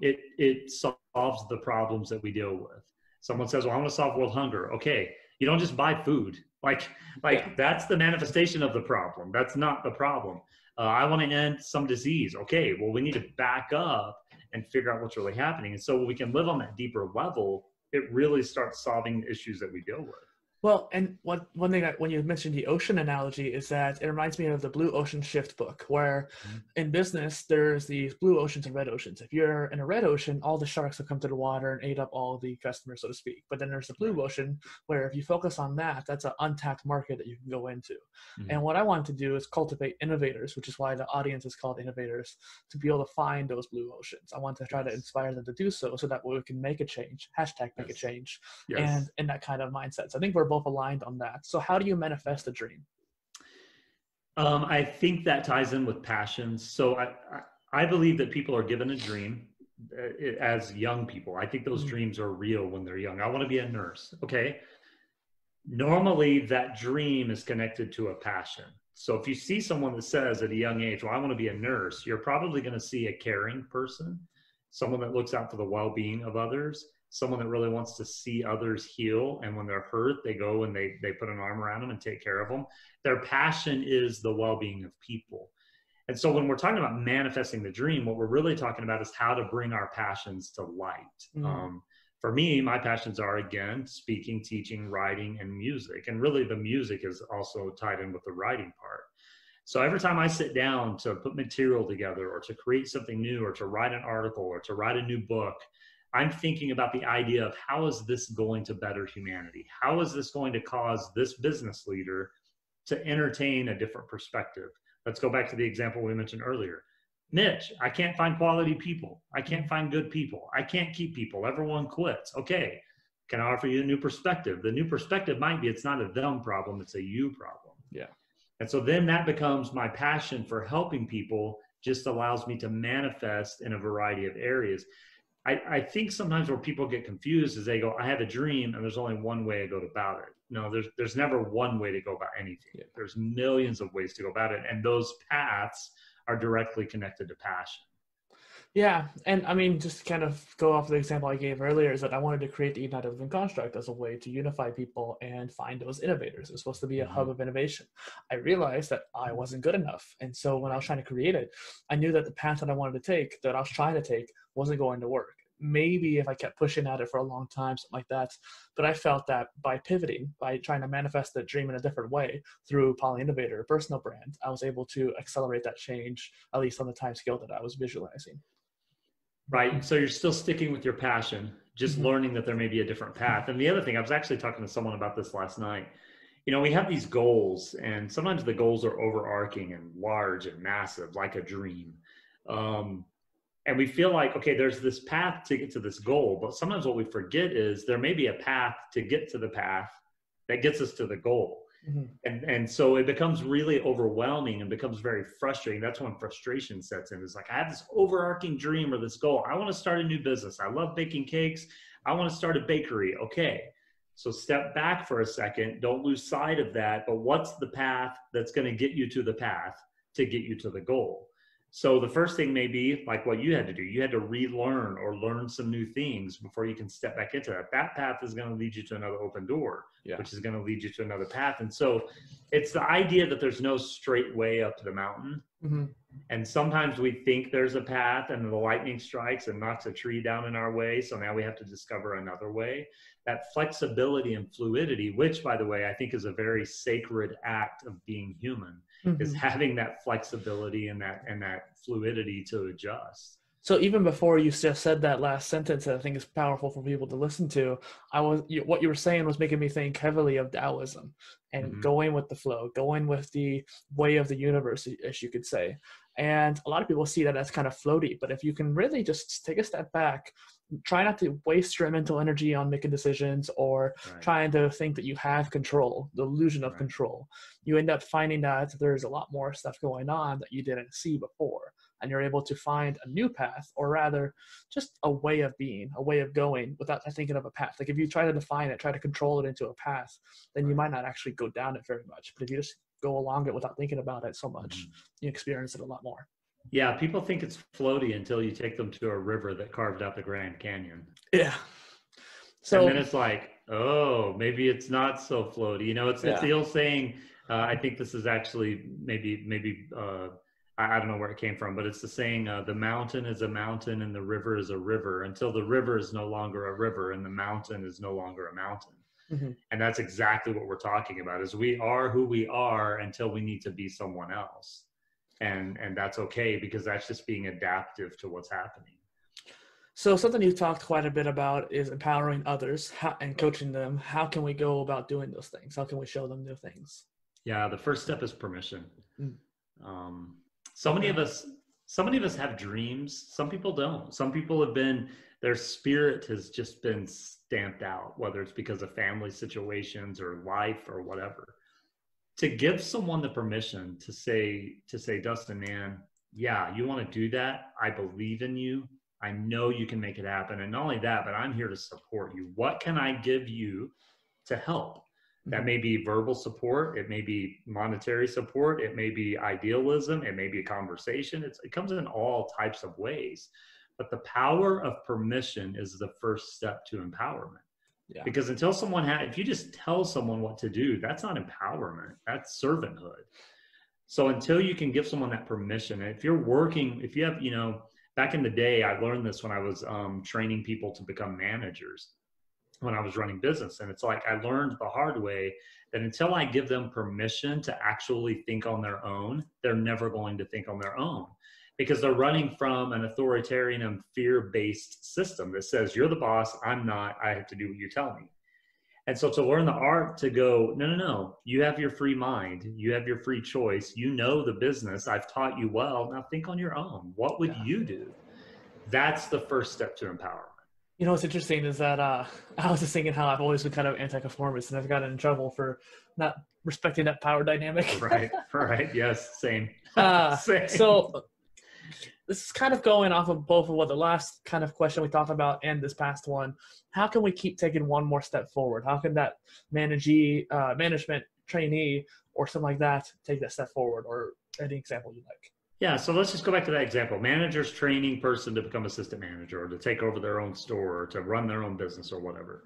it solves the problems that we deal with. Someone says, well, I want to solve world hunger. Okay, you don't just buy food. That's the manifestation of the problem. That's not the problem. I want to end some disease. Okay, well, we need to back up and figure out what's really happening. And so when we can live on that deeper level, it really starts solving the issues that we deal with. Well, and one thing that when you mentioned the ocean analogy is that it reminds me of the Blue Ocean Shift book, where in business, there's these blue oceans and red oceans. If you're in a red ocean, all the sharks will come to the water and eat up all the customers, so to speak. But then there's the blue ocean, where if you focus on that, that's an untapped market that you can go into. And what I want to do is cultivate innovators, which is why the audience is called innovators, to be able to find those blue oceans. I want to try to inspire them to do so that we can make a change, #make a change, and in that kind of mindset. So I think we're both aligned on that. So how do you manifest a dream? I think that ties in with passions. So I believe that people are given a dream as young people. I think those dreams are real when they're young. I want to be a nurse. Okay. Normally that dream is connected to a passion. So if you see someone that says at a young age, well, I want to be a nurse, you're probably going to see a caring person, someone that looks out for the well-being of others, someone that really wants to see others heal. And when they're hurt, they go and they put an arm around them and take care of them. Their passion is the well-being of people. And so when we're talking about manifesting the dream, what we're really talking about is how to bring our passions to light. For me, my passions are, again, speaking, teaching, writing, and music. And really the music is also tied in with the writing part. So every time I sit down to put material together or to create something new or to write an article or to write a new book, I'm thinking about the idea of how is this going to better humanity? How is this going to cause this business leader to entertain a different perspective? Let's go back to the example we mentioned earlier. Mitch, I can't find quality people. I can't find good people. I can't keep people. Everyone quits. Okay, can I offer you a new perspective? The new perspective might be it's not a them problem, it's a you problem. Yeah. And so then that becomes my passion for helping people, just allows me to manifest in a variety of areas. I think sometimes where people get confused is they go, I have a dream and there's only one way to go about it. No, there's never one way to go about anything. Yeah. There's millions of ways to go about it. And those paths are directly connected to passion. Yeah, and I mean, just to kind of go off the example I gave earlier, is that I wanted to create the United Living Construct as a way to unify people and find those innovators. It was supposed to be a hub of innovation. I realized that I wasn't good enough. And so when I was trying to create it, I knew that the path that I wanted to take, that I was trying to take, wasn't going to work. Maybe if I kept pushing at it for a long time, something like that. But I felt that by pivoting, by trying to manifest the dream in a different way through Poly Innovator, a personal brand, I was able to accelerate that change, at least on the time scale that I was visualizing. Right. So you're still sticking with your passion, just learning that there may be a different path. And the other thing, I was actually talking to someone about this last night. You know, we have these goals, and sometimes the goals are overarching and large and massive, like a dream. And we feel like, okay, there's this path to get to this goal. But sometimes what we forget is there may be a path to get to the path that gets us to the goal. And so it becomes really overwhelming and becomes very frustrating. That's when frustration sets in. It's like, I have this overarching dream or this goal. I want to start a new business. I love baking cakes. I want to start a bakery. Okay. So step back for a second. Don't lose sight of that. But what's the path that's going to get you to the path to get you to the goal? So the first thing may be like what you had to do. You had to relearn or learn some new things before you can step back into that. That path is going to lead you to another open door, which is going to lead you to another path. And so it's the idea that there's no straight way up the mountain. And sometimes we think there's a path and the lightning strikes and knocks a tree down in our way. So now we have to discover another way. That flexibility and fluidity, which, by the way, I think is a very sacred act of being human, is having that flexibility and that fluidity to adjust. So even before you just said that last sentence that I think is powerful for people to listen to, what you were saying was making me think heavily of Taoism and going with the flow, going with the way of the universe, as you could say. And a lot of people see that as kind of floaty, but if you can really just take a step back, try not to waste your mental energy on making decisions or trying to think that you have control, the illusion of control, you end up finding that there's a lot more stuff going on that you didn't see before. And you're able to find a new path, or rather just a way of being, a way of going without thinking of a path. Like if you try to define it, try to control it into a path, then you might not actually go down it very much. But if you just go along it without thinking about it so much, you experience it a lot more. Yeah, people think it's floaty until you take them to a river that carved out the Grand Canyon. Yeah. So, and then it's like, oh, maybe it's not so floaty. You know, it's the old saying, I think this is actually maybe I don't know where it came from, but it's the saying, the mountain is a mountain and the river is a river until the river is no longer a river and the mountain is no longer a mountain. And that's exactly what we're talking about, is we are who we are until we need to be someone else. And that's okay, because that's just being adaptive to what's happening. So something you've talked quite a bit about is empowering others and coaching them. How can we go about doing those things? How can we show them new things? Yeah, the first step is permission. So many of us have dreams. Some people don't. Some people their spirit has just been stamped out, whether it's because of family situations or life or whatever. To give someone the permission to say, Dustin, man, yeah, you want to do that. I believe in you. I know you can make it happen. And not only that, but I'm here to support you. What can I give you to help? That may be verbal support. It may be monetary support. It may be idealism. It may be a conversation. It comes in all types of ways. But the power of permission is the first step to empowerment. Yeah. Because until someone if you just tell someone what to do, that's not empowerment. That's servanthood. So until you can give someone that permission, if you have, back in the day, I learned this when I was training people to become managers when I was running business. And it's like, I learned the hard way that until I give them permission to actually think on their own, they're never going to think on their own, because they're running from an authoritarian and fear-based system that says, you're the boss, I'm not, I have to do what you tell me. And so to learn the art to go, no, you have your free mind, you have your free choice, you know the business, I've taught you well, now think on your own. What would you do? That's the first step to empowerment. What's interesting is that I was just thinking how I've always been kind of anti-conformist, and I've gotten in trouble for not respecting that power dynamic. Right, yes, same. Same. So this is kind of going off of both of what the last kind of question we talked about and this past one. How can we keep taking one more step forward? How can that management trainee or something like that take that step forward, or any example you like? Yeah, so let's just go back to that example. Managers training person to become assistant manager or to take over their own store or to run their own business or whatever.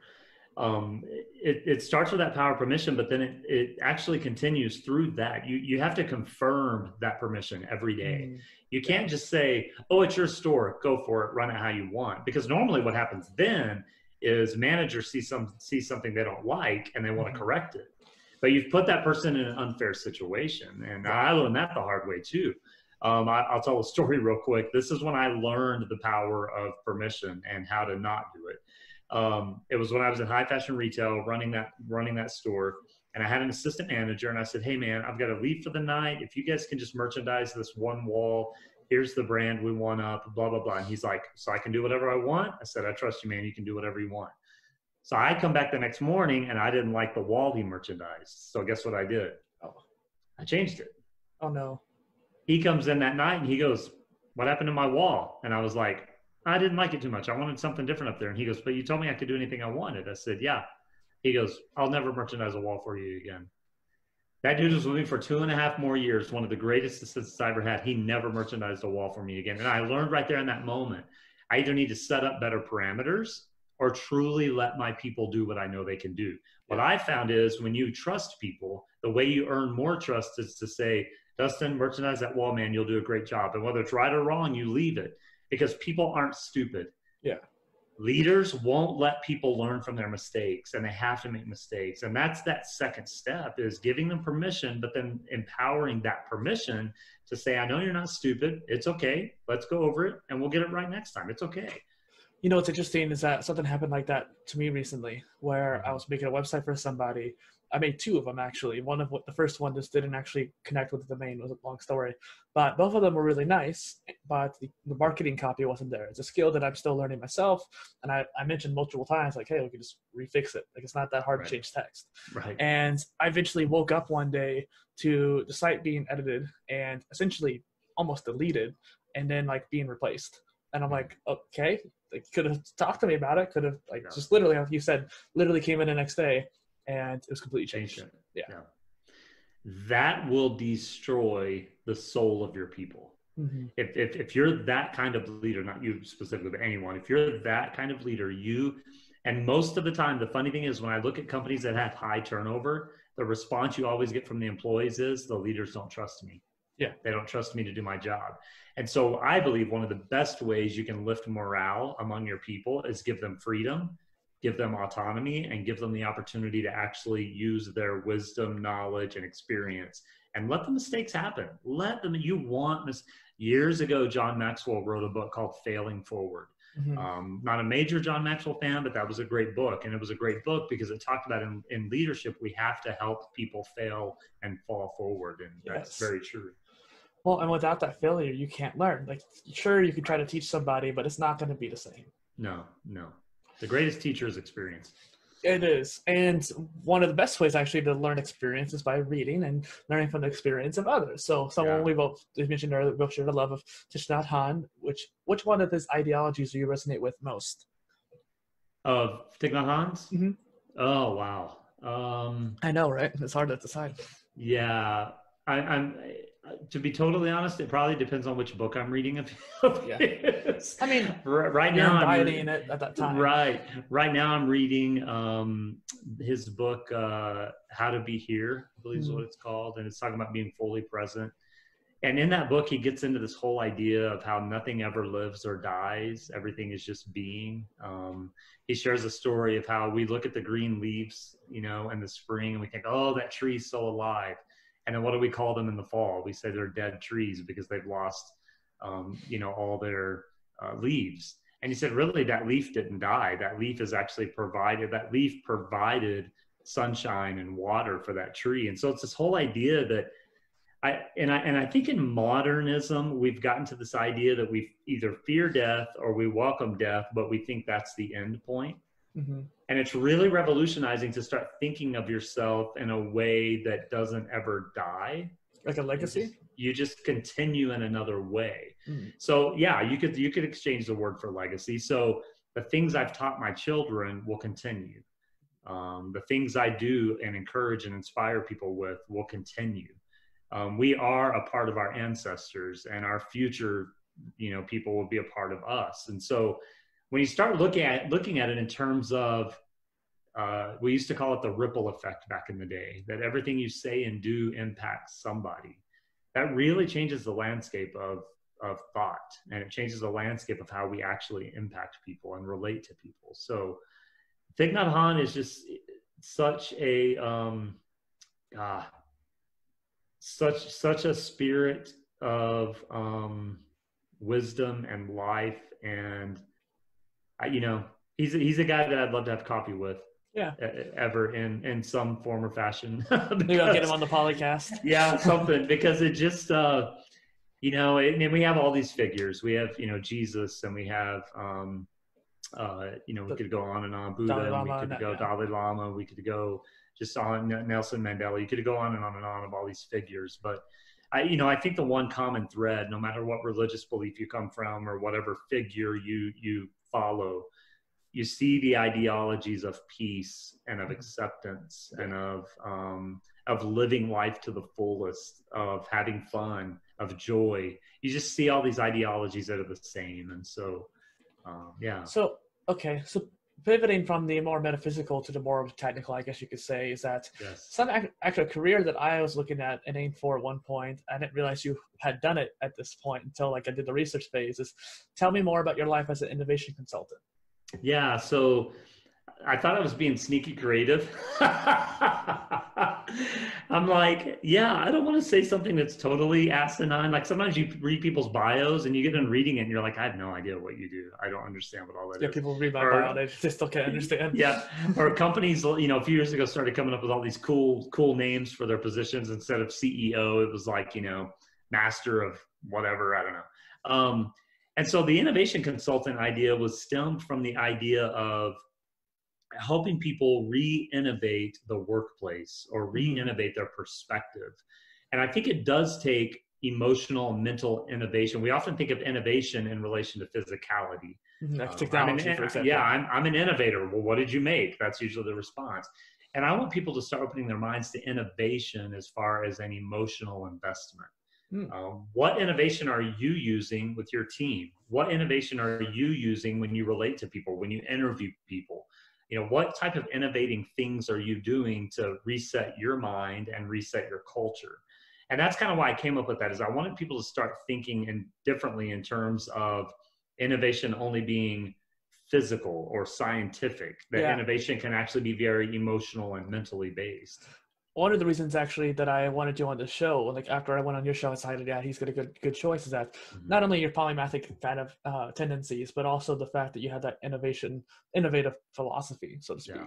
It starts with that power permission, but then it actually continues through that. You have to confirm that permission every day. You can't just say, oh, it's your store, go for it, run it how you want. Because normally what happens then is managers see something they don't like and they want to correct it. But you've put that person in an unfair situation. And I learned that the hard way too. I'll tell a story real quick. This is when I learned the power of permission and how to not do it. It was when I was in high fashion retail running that store, and I had an assistant manager, and I said, hey man, I've got to leave for the night. If you guys can just merchandise this one wall, here's the brand we want up, blah, blah, blah. And he's like, so I can do whatever I want? I said, I trust you, man. You can do whatever you want. So I come back the next morning and I didn't like the wall he merchandised. So guess what I did? I changed it. Oh no. He comes in that night and he goes, what happened to my wall? And I was like, I didn't like it too much. I wanted something different up there. And he goes, but you told me I could do anything I wanted. I said, yeah. He goes, I'll never merchandise a wall for you again. That dude was with me for 2.5 more years. One of the greatest assistants I ever had. He never merchandised a wall for me again. And I learned right there in that moment, I either need to set up better parameters or truly let my people do what I know they can do. What I found is when you trust people, the way you earn more trust is to say, Dustin, merchandise that wall, man, you'll do a great job. And whether it's right or wrong, you leave it, because people aren't stupid. Yeah. Leaders won't let people learn from their mistakes, and they have to make mistakes. And that's that second step, is giving them permission, but then empowering that permission to say, I know you're not stupid. It's okay. Let's go over it and we'll get it right next time. It's okay. What's interesting is that something happened like that to me recently, where I was making a website for somebody. I made 2 of them actually. The first one just didn't actually connect with the domain. It was a long story, but both of them were really nice, but the marketing copy wasn't there. It's a skill that I'm still learning myself. And I mentioned multiple times, like, hey, we can just refix it. Like, it's not that hard to change text. Right. And I eventually woke up one day to the site being edited and essentially almost deleted and then like being replaced. And I'm like, okay, they could have talked to me about it. Could have just literally, like you said, literally came in the next day. And it was completely changed. Yeah. That will destroy the soul of your people. Mm-hmm. If you're that kind of leader, not you specifically, but anyone, if you're that kind of leader, and most of the time, the funny thing is when I look at companies that have high turnover, the response you always get from the employees is, the leaders don't trust me. Yeah. They don't trust me to do my job. And so I believe one of the best ways you can lift morale among your people is give them freedom, give them autonomy, and give them the opportunity to actually use their wisdom, knowledge, and experience, and let the mistakes happen. Years ago, John Maxwell wrote a book called Failing Forward. Mm-hmm. Not a major John Maxwell fan, but that was a great book. And it was a great book because it talked about in leadership, we have to help people fail and fall forward. And that's very true. Well, and without that failure, you can't learn. Like, sure, you can try to teach somebody, but it's not going to be the same. No, The greatest teacher is experience. It is. And one of the best ways actually to learn experience is by reading and learning from the experience of others. So someone we both mentioned earlier, we both share the love of Thich Nhat Hanh. Which one of his ideologies do you resonate with most? Of Thich Nhat Hanh's? Mm-hmm. Oh, wow. I know, right? It's hard to decide. Yeah. I'm to be totally honest, it probably depends on which book I'm reading of his. I mean, right you're now embodying it at that time. Right now I'm reading his book How to Be Here, I believe is what it's called, and it's talking about being fully present. And in that book, he gets into this whole idea of how nothing ever lives or dies. Everything is just being. He shares a story of how we look at the green leaves, you know, in the spring, and we think, oh, that tree's still alive. And then what do we call them in the fall? We say they're dead trees because they've lost, you know, all their leaves. And he said, really, that leaf didn't die. That leaf is actually provided. That leaf provided sunshine and water for that tree. And so it's this whole idea that I think in modernism, we've gotten to this idea that we either fear death or we welcome death, but we think that's the end point. Mm-hmm. And it's really revolutionizing to start thinking of yourself in a way that doesn't ever die. Like a legacy? You just continue in another way. Mm-hmm. So yeah, you could exchange the word for legacy. So the things I've taught my children will continue. The things I do and encourage and inspire people with will continue. We are a part of our ancestors, and our future, you know, people will be a part of us. And so when you start looking at it in terms of, we used to call it the ripple effect back in the day, that everything you say and do impacts somebody. That really changes the landscape of thought, and it changes the landscape of how we actually impact people and relate to people. So Thich Nhat Hanh is just such a, such a spirit of wisdom and life, and you know, he's a guy that I'd love to have coffee with. Yeah, ever in some form or fashion. Maybe I'll get him on the PolyCast. Yeah, something, because it just you know, and we have all these figures. We have, you know, Jesus, and we have you know, we could go on and on, Buddha, and we could go Dalai Lama, we could go just on Nelson Mandela. You could go on and on of all these figures. But I think the one common thread, no matter what religious belief you come from or whatever figure you follow, you see the ideologies of peace and of acceptance and of living life to the fullest, of having fun, of joy. You just see all these ideologies that are the same. And so, yeah. So pivoting from the more metaphysical to the more technical, I guess you could say, is that some actual career that I was looking at and aimed for at one point, I didn't realize you had done it at this point until like I did the research phase, is tell me more about your life as an innovation consultant. Yeah, so I thought I was being sneaky creative. I'm like, yeah, I don't want to say something that's totally asinine. Like sometimes you read people's bios and you get done reading it and you're like, I have no idea what you do. I don't understand what all that is. Yeah, people read my bio, they still can't understand. Yeah, or companies, you know, a few years ago started coming up with all these cool names for their positions. Instead of CEO, it was like, you know, master of whatever, I don't know. And so the innovation consultant idea was stemmed from the idea of helping people re-innovate the workplace or re-innovate their perspective. And I think it does take emotional, mental innovation. We often think of innovation in relation to physicality. Like technology, for example. Yeah, I'm an innovator. Well, what did you make? That's usually the response. And I want people to start opening their minds to innovation as far as an emotional investment. What innovation are you using with your team? What innovation are you using when you relate to people, when you interview people? You know, what type of innovating things are you doing to reset your mind and reset your culture? And that's kind of why I came up with that, is I wanted people to start thinking differently in terms of innovation only being physical or scientific, that innovation can actually be very emotional and mentally based. One of the reasons actually that I wanted you on the show, like after I went on your show, I decided, yeah, he's got a good choice, is that not only your polymathic kind of tendencies, but also the fact that you had that innovative philosophy, so to speak. Yeah.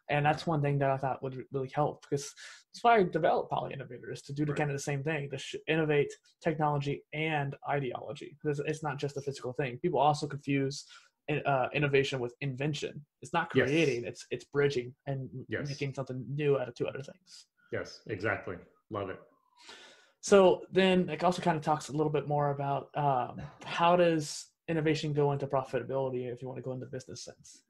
And that's one thing that I thought would really help, because that's why I developed Poly Innovators, to do the kind of the same thing, to innovate technology and ideology. Because it's not just a physical thing. People also confuse innovation with invention. It's not creating, it's bridging and making something new out of two other things. Yes, exactly. Love it. So then it also kind of talks a little bit more about how does innovation go into profitability if you want to go into business sense?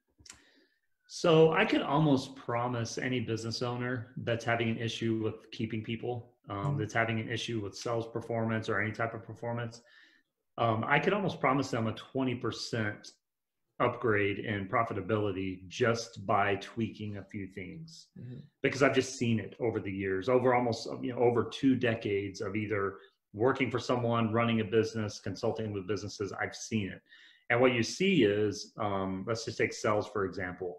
So I could almost promise any business owner that's having an issue with keeping people, that's having an issue with sales performance or any type of performance, I could almost promise them a 20% upgrade in profitability just by tweaking a few things, because I've just seen it over the years, over almost, over 2 decades of either working for someone, running a business, consulting with businesses. I've seen it. And what you see is, let's just take sales, for example.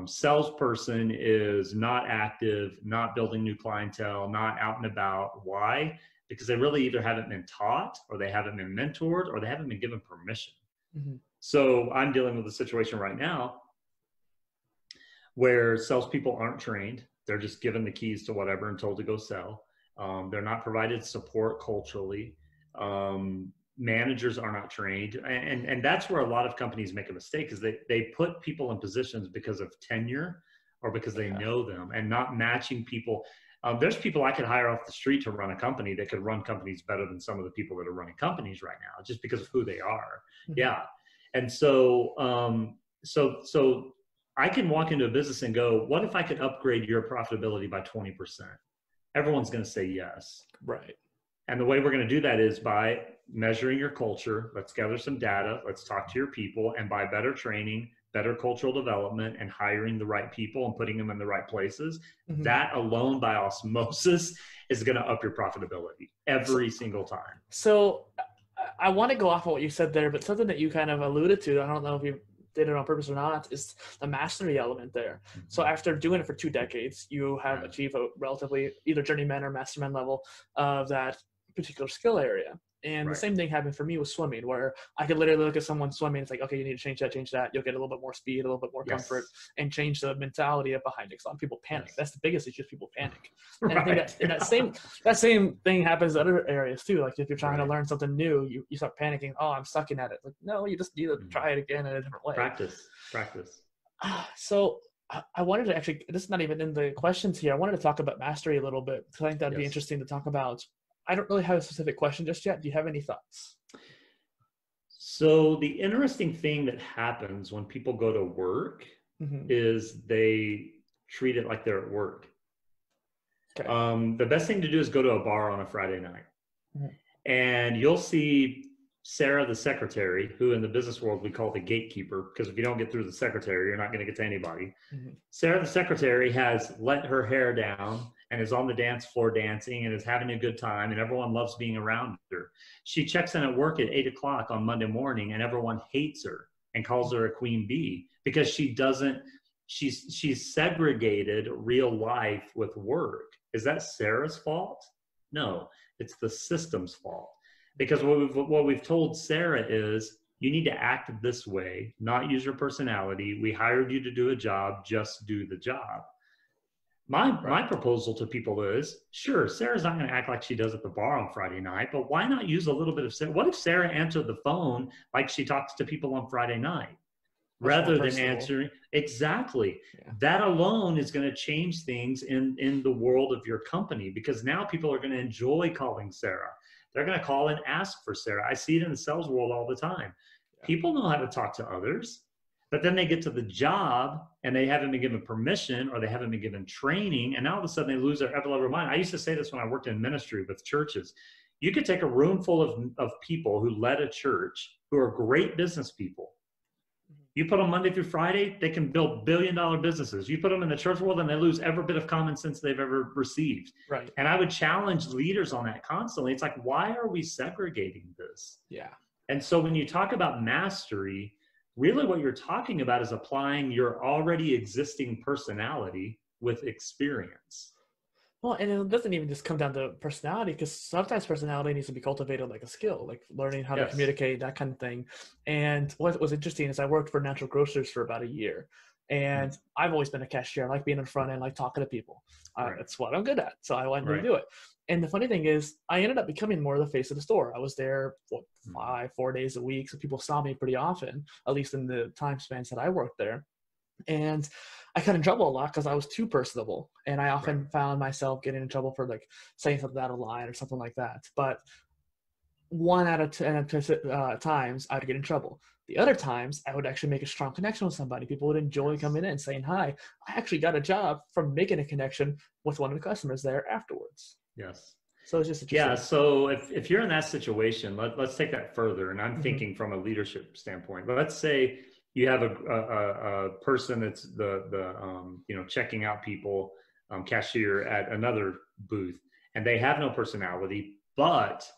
Salesperson is not active, not building new clientele, not out and about. Why? Because they really either haven't been taught, or they haven't been mentored, or they haven't been given permission. So I'm dealing with a situation right now where salespeople aren't trained. They're just given the keys to whatever and told to go sell. They're not provided support culturally. Managers are not trained. And that's where a lot of companies make a mistake, is they put people in positions because of tenure or because they know them, and not matching people. There's people I could hire off the street to run a company that could run companies better than some of the people that are running companies right now, just because of who they are. And so, so I can walk into a business and go, what if I could upgrade your profitability by 20%? Everyone's going to say yes. Right. And the way we're going to do that is by measuring your culture. Let's gather some data. Let's talk to your people, and by better training, better cultural development, and hiring the right people and putting them in the right places. That alone by osmosis is going to up your profitability every single time. So I want to go off of what you said there, but something that you kind of alluded to, I don't know if you did it on purpose or not, is the mastery element there. So after doing it for 2 decades, you have achieved a relatively either journeyman or masterman level of that particular skill area. And the same thing happened for me with swimming, where I could literally look at someone swimming. It's like, okay, you need to change that. You'll get a little bit more speed, a little bit more comfort, and change the mentality behind it. Because a lot of people panic. That's the biggest issue, people panic. And I think that same thing happens in other areas too. Like if you're trying to learn something new, you start panicking. Oh, I'm sucking at it. Like, no, you just need to try it again in a different way. Practice. So I wanted to actually, this is not even in the questions here. I wanted to talk about mastery a little bit, because I think that'd be interesting to talk about. I don't really have a specific question just yet. Do you have any thoughts? So the interesting thing that happens when people go to work is they treat it like they're at work. The best thing to do is go to a bar on a Friday night. And you'll see Sarah, the secretary, who in the business world we call the gatekeeper, because if you don't get through the secretary, you're not going to get to anybody. Sarah, the secretary, has let her hair down and is on the dance floor dancing and is having a good time, and everyone loves being around her. She checks in at work at 8 o'clock on Monday morning, and everyone hates her and calls her a queen bee, because she's segregated real life with work. Is that Sarah's fault? No, it's the system's fault. Because what we've told Sarah is, you need to act this way, not use your personality. We hired you to do a job, just do the job. My proposal to people is, sure, Sarah's not going to act like she does at the bar on Friday night, but why not use a little bit of Sarah? What if Sarah answered the phone like she talks to people on Friday night? Rather than answering, exactly. That alone is going to change things in the world of your company, because now people are going to enjoy calling Sarah. They're going to call and ask for Sarah. I see it in the sales world all the time. People know how to talk to others, but then they get to the job and they haven't been given permission, or they haven't been given training, and now all of a sudden they lose their ever mind. I used to say this when I worked in ministry with churches. You could take a room full of people who led a church, who are great business people. You put them Monday through Friday, they can build billion-dollar businesses. You put them in the church world and they lose every bit of common sense they've ever received. And I would challenge leaders on that constantly. It's like, why are we segregating this? And so when you talk about mastery, really what you're talking about is applying your already existing personality with experience. Well, and it doesn't even just come down to personality, because sometimes personality needs to be cultivated like a skill, like learning how to communicate, that kind of thing. And what was interesting is I worked for natural grocers for about a year. And I've always been a cashier. I like being in front end, like talking to people. That's what I'm good at. So I wanted to do it. And the funny thing is, I ended up becoming more of the face of the store. I was there 4 days a week. So people saw me pretty often, at least in the time spans that I worked there. And I got in trouble a lot because I was too personable. And I often found myself getting in trouble for like saying something out of line or something like that. But 1 out of 10 times I would get in trouble. The other times I would actually make a strong connection with somebody. People would enjoy coming in and saying hi. I actually got a job from making a connection with one of the customers there afterwards. Yes. So it's just interesting. Yeah. So if you're in that situation, let's take that further. And I'm thinking from a leadership standpoint. Let's say you have a person that's the checking out people, cashier at another booth, and they have no personality, but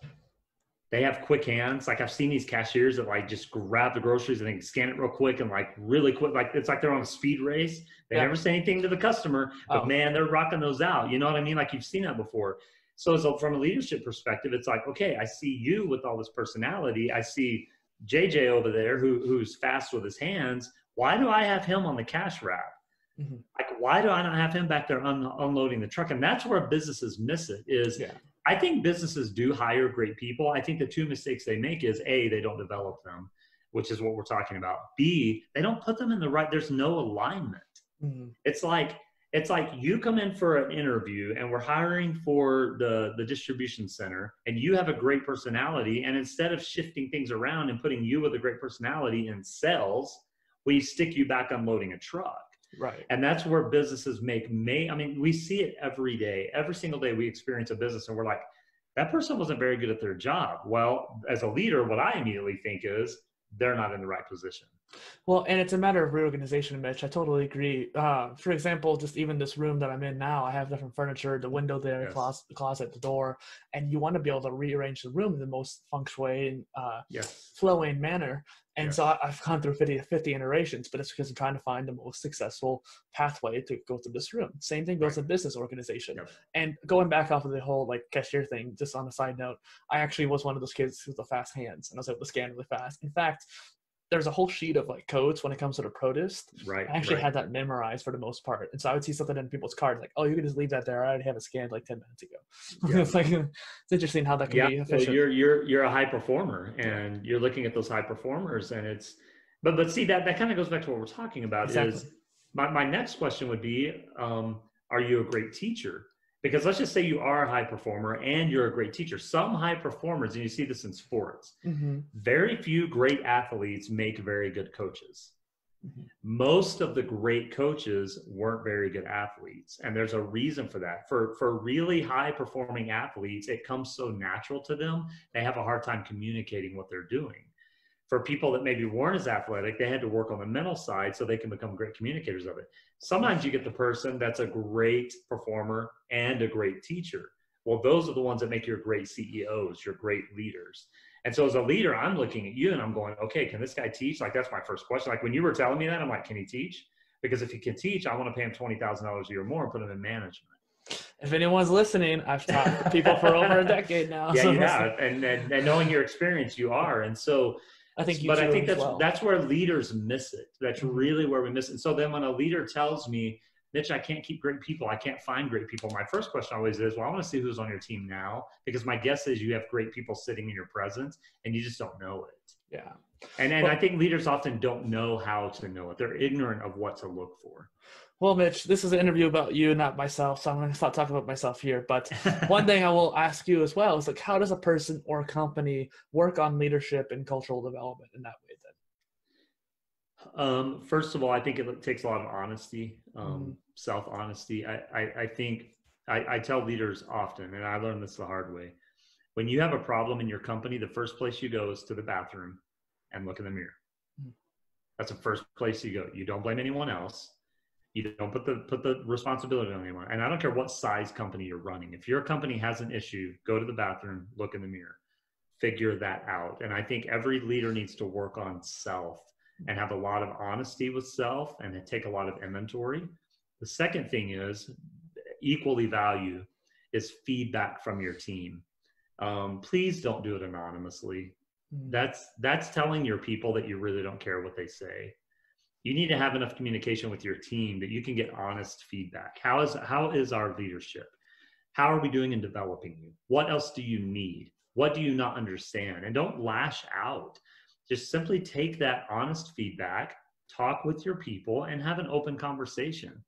they have quick hands. Like I've seen these cashiers that like just grab the groceries and they scan it real quick and like really quick. Like it's like they're on a speed race. They never say anything to the customer, but man, they're rocking those out. You know what I mean? Like you've seen that before. So from a leadership perspective, it's like, okay, I see you with all this personality. I see JJ over there who's fast with his hands. Why do I have him on the cash wrap? Like, why do I not have him back there unloading the truck? And that's where businesses miss it is I think businesses do hire great people. I think the two mistakes they make is A, they don't develop them, which is what we're talking about. B, they don't put them in the right, there's no alignment. It's like you come in for an interview and we're hiring for the distribution center and you have a great personality. And instead of shifting things around and putting you with a great personality in sales, we stick you back unloading a truck. Right. And that's where businesses I mean, we see it every day. Every single day we experience a business and we're like, that person wasn't very good at their job. Well, as a leader, what I immediately think is they're not in the right position. Well, and it's a matter of reorganization, Mitch. I totally agree. For example, just even this room that I'm in now, I have different furniture, the window there, the closet, the door, and you want to be able to rearrange the room in the most feng shui and flowing manner. And so I've gone through 50 iterations, but it's because I'm trying to find the most successful pathway to go through this room. Same thing goes to business organization. And going back off of the whole like cashier thing, just on a side note, I actually was one of those kids with the fast hands and I was able to scan really fast. In fact, there's a whole sheet of like codes when it comes to the produce. I actually had that memorized for the most part. And so I would see something in people's cards like, oh, you can just leave that there. I already have it scanned like 10 minutes ago. It's like, it's interesting how that can be efficient. So you're a high performer and you're looking at those high performers and it's, but see that kind of goes back to what we're talking about is my next question would be, are you a great teacher? Because let's just say you are a high performer and you're a great teacher. Some high performers, and you see this in sports, very few great athletes make very good coaches. Most of the great coaches weren't very good athletes. And there's a reason for that. For really high performing athletes, it comes so natural to them. They have a hard time communicating what they're doing. For people that maybe weren't as athletic, they had to work on the mental side so they can become great communicators of it. Sometimes you get the person that's a great performer and a great teacher. Well, those are the ones that make your great CEOs, your great leaders. And so as a leader, I'm looking at you and I'm going, okay, can this guy teach? Like, that's my first question. Like when you were telling me that, I'm like, can he teach? Because if he can teach, I want to pay him $20,000 a year more and put him in management. If anyone's listening, I've talked to people for over a decade now. Yeah, you have. And knowing your experience, you are. And so, I think that's where leaders miss it. That's really where we miss it. And so then when a leader tells me, Mitch, I can't keep great people, I can't find great people, my first question always is, well, I want to see who's on your team now, because my guess is you have great people sitting in your presence and you just don't know it. Yeah. And I think leaders often don't know how to know it. They're ignorant of what to look for. Well, Mitch, this is an interview about you, not myself, so I'm going to stop talking about myself here. But one thing I will ask you as well is, like, how does a person or a company work on leadership and cultural development in that way then? First of all, I think it takes a lot of honesty, self-honesty. I think I tell leaders often, and I learned this the hard way. When you have a problem in your company, the first place you go is to the bathroom and look in the mirror. That's the first place you go. You don't blame anyone else. You don't put the responsibility on anyone. And I don't care what size company you're running. If your company has an issue, go to the bathroom, look in the mirror, figure that out. And I think every leader needs to work on self and have a lot of honesty with self and take a lot of inventory. The second thing is equally value is feedback from your team. Please don't do it anonymously. That's telling your people that you really don't care what they say. you need to have enough communication with your team that you can get honest feedback. How is our leadership? How are we doing in developing you? What else do you need? What do you not understand? And don't lash out. Just simply take that honest feedback, talk with your people, and have an open conversation.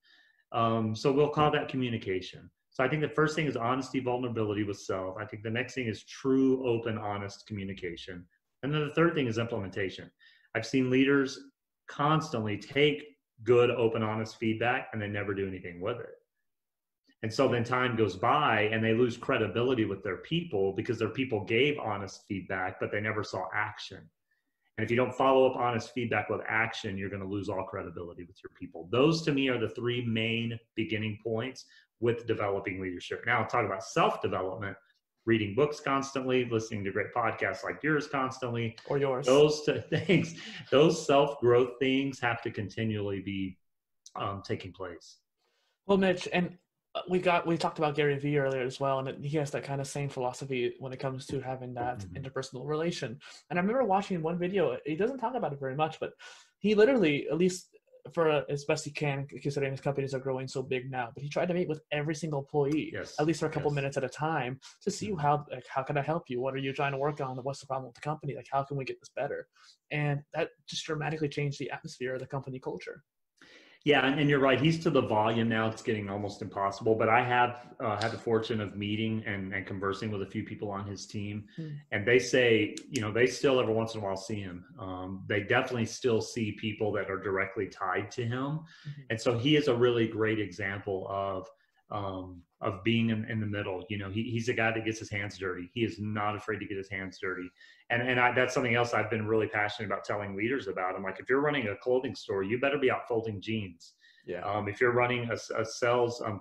So we'll call that communication. So I think the first thing is honesty, vulnerability with self. I think the next thing is true, open, honest communication. And then the third thing is implementation. I've seen leaders constantly take good, open, honest feedback and they never do anything with it. And so then time goes by and they lose credibility with their people because their people gave honest feedback, but they never saw action. And if you don't follow up honest feedback with action, you're going to lose all credibility with your people. Those to me are the three main beginning points with developing leadership. Now I'll talk about self-development, reading books constantly, listening to great podcasts like yours constantly. Or yours. Those things, those self-growth things have to continually be taking place. Well, Mitch, and we talked about Gary Vee earlier as well, and he has that kind of same philosophy when it comes to having that interpersonal relation. And I remember watching one video, he doesn't talk about it very much, but he literally, at least for as best he can, considering his companies are growing so big now, but he tried to meet with every single employee, at least for a couple minutes at a time, to see how can I help you? What are you trying to work on? What's the problem with the company? Like, how can we get this better? And that just dramatically changed the atmosphere of the company culture. Yeah, and you're right. He's to the volume now. It's getting almost impossible. But I have had the fortune of meeting and conversing with a few people on his team. And they say, they still every once in a while see him. They definitely still see people that are directly tied to him. And so he is a really great example of being in the middle. He's a guy that gets his hands dirty. He is not afraid to get his hands dirty. And that's something else I've been really passionate about telling leaders about. I'm like, if you're running a clothing store, you better be out folding jeans. Yeah. If you're running a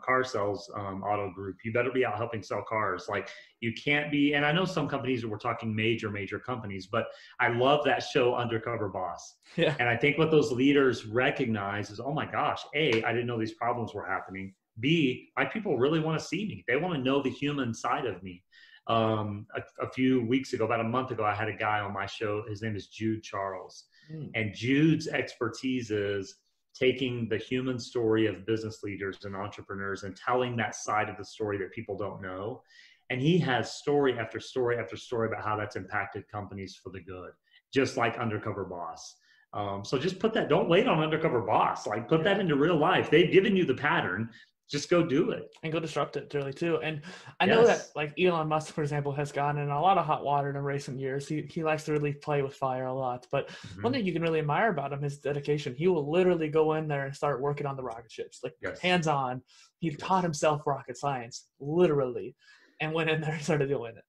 car sales auto group, you better be out helping sell cars. Like, you can't be, and I know some companies, we're talking major companies, but I love that show Undercover Boss. Yeah. And I think what those leaders recognize is, oh my gosh, A, I didn't know these problems were happening. B, my people really want to see me. They want to know the human side of me. A few weeks ago, about a month ago, I had a guy on my show. His name is Jude Charles. And Jude's expertise is taking the human story of business leaders and entrepreneurs and telling that side of the story that people don't know. And he has story after story after story about how that's impacted companies for the good, just like Undercover Boss. So just put that, don't wait on Undercover Boss, like put that into real life. They've given you the pattern. Just go do it. And go disrupt it really too. And I know that, like, Elon Musk, for example, has gotten in a lot of hot water in recent years. He likes to really play with fire a lot. But one thing you can really admire about him is dedication. He will literally go in there and start working on the rocket ships, like hands-on. He taught himself rocket science, literally, and went in there and started doing it.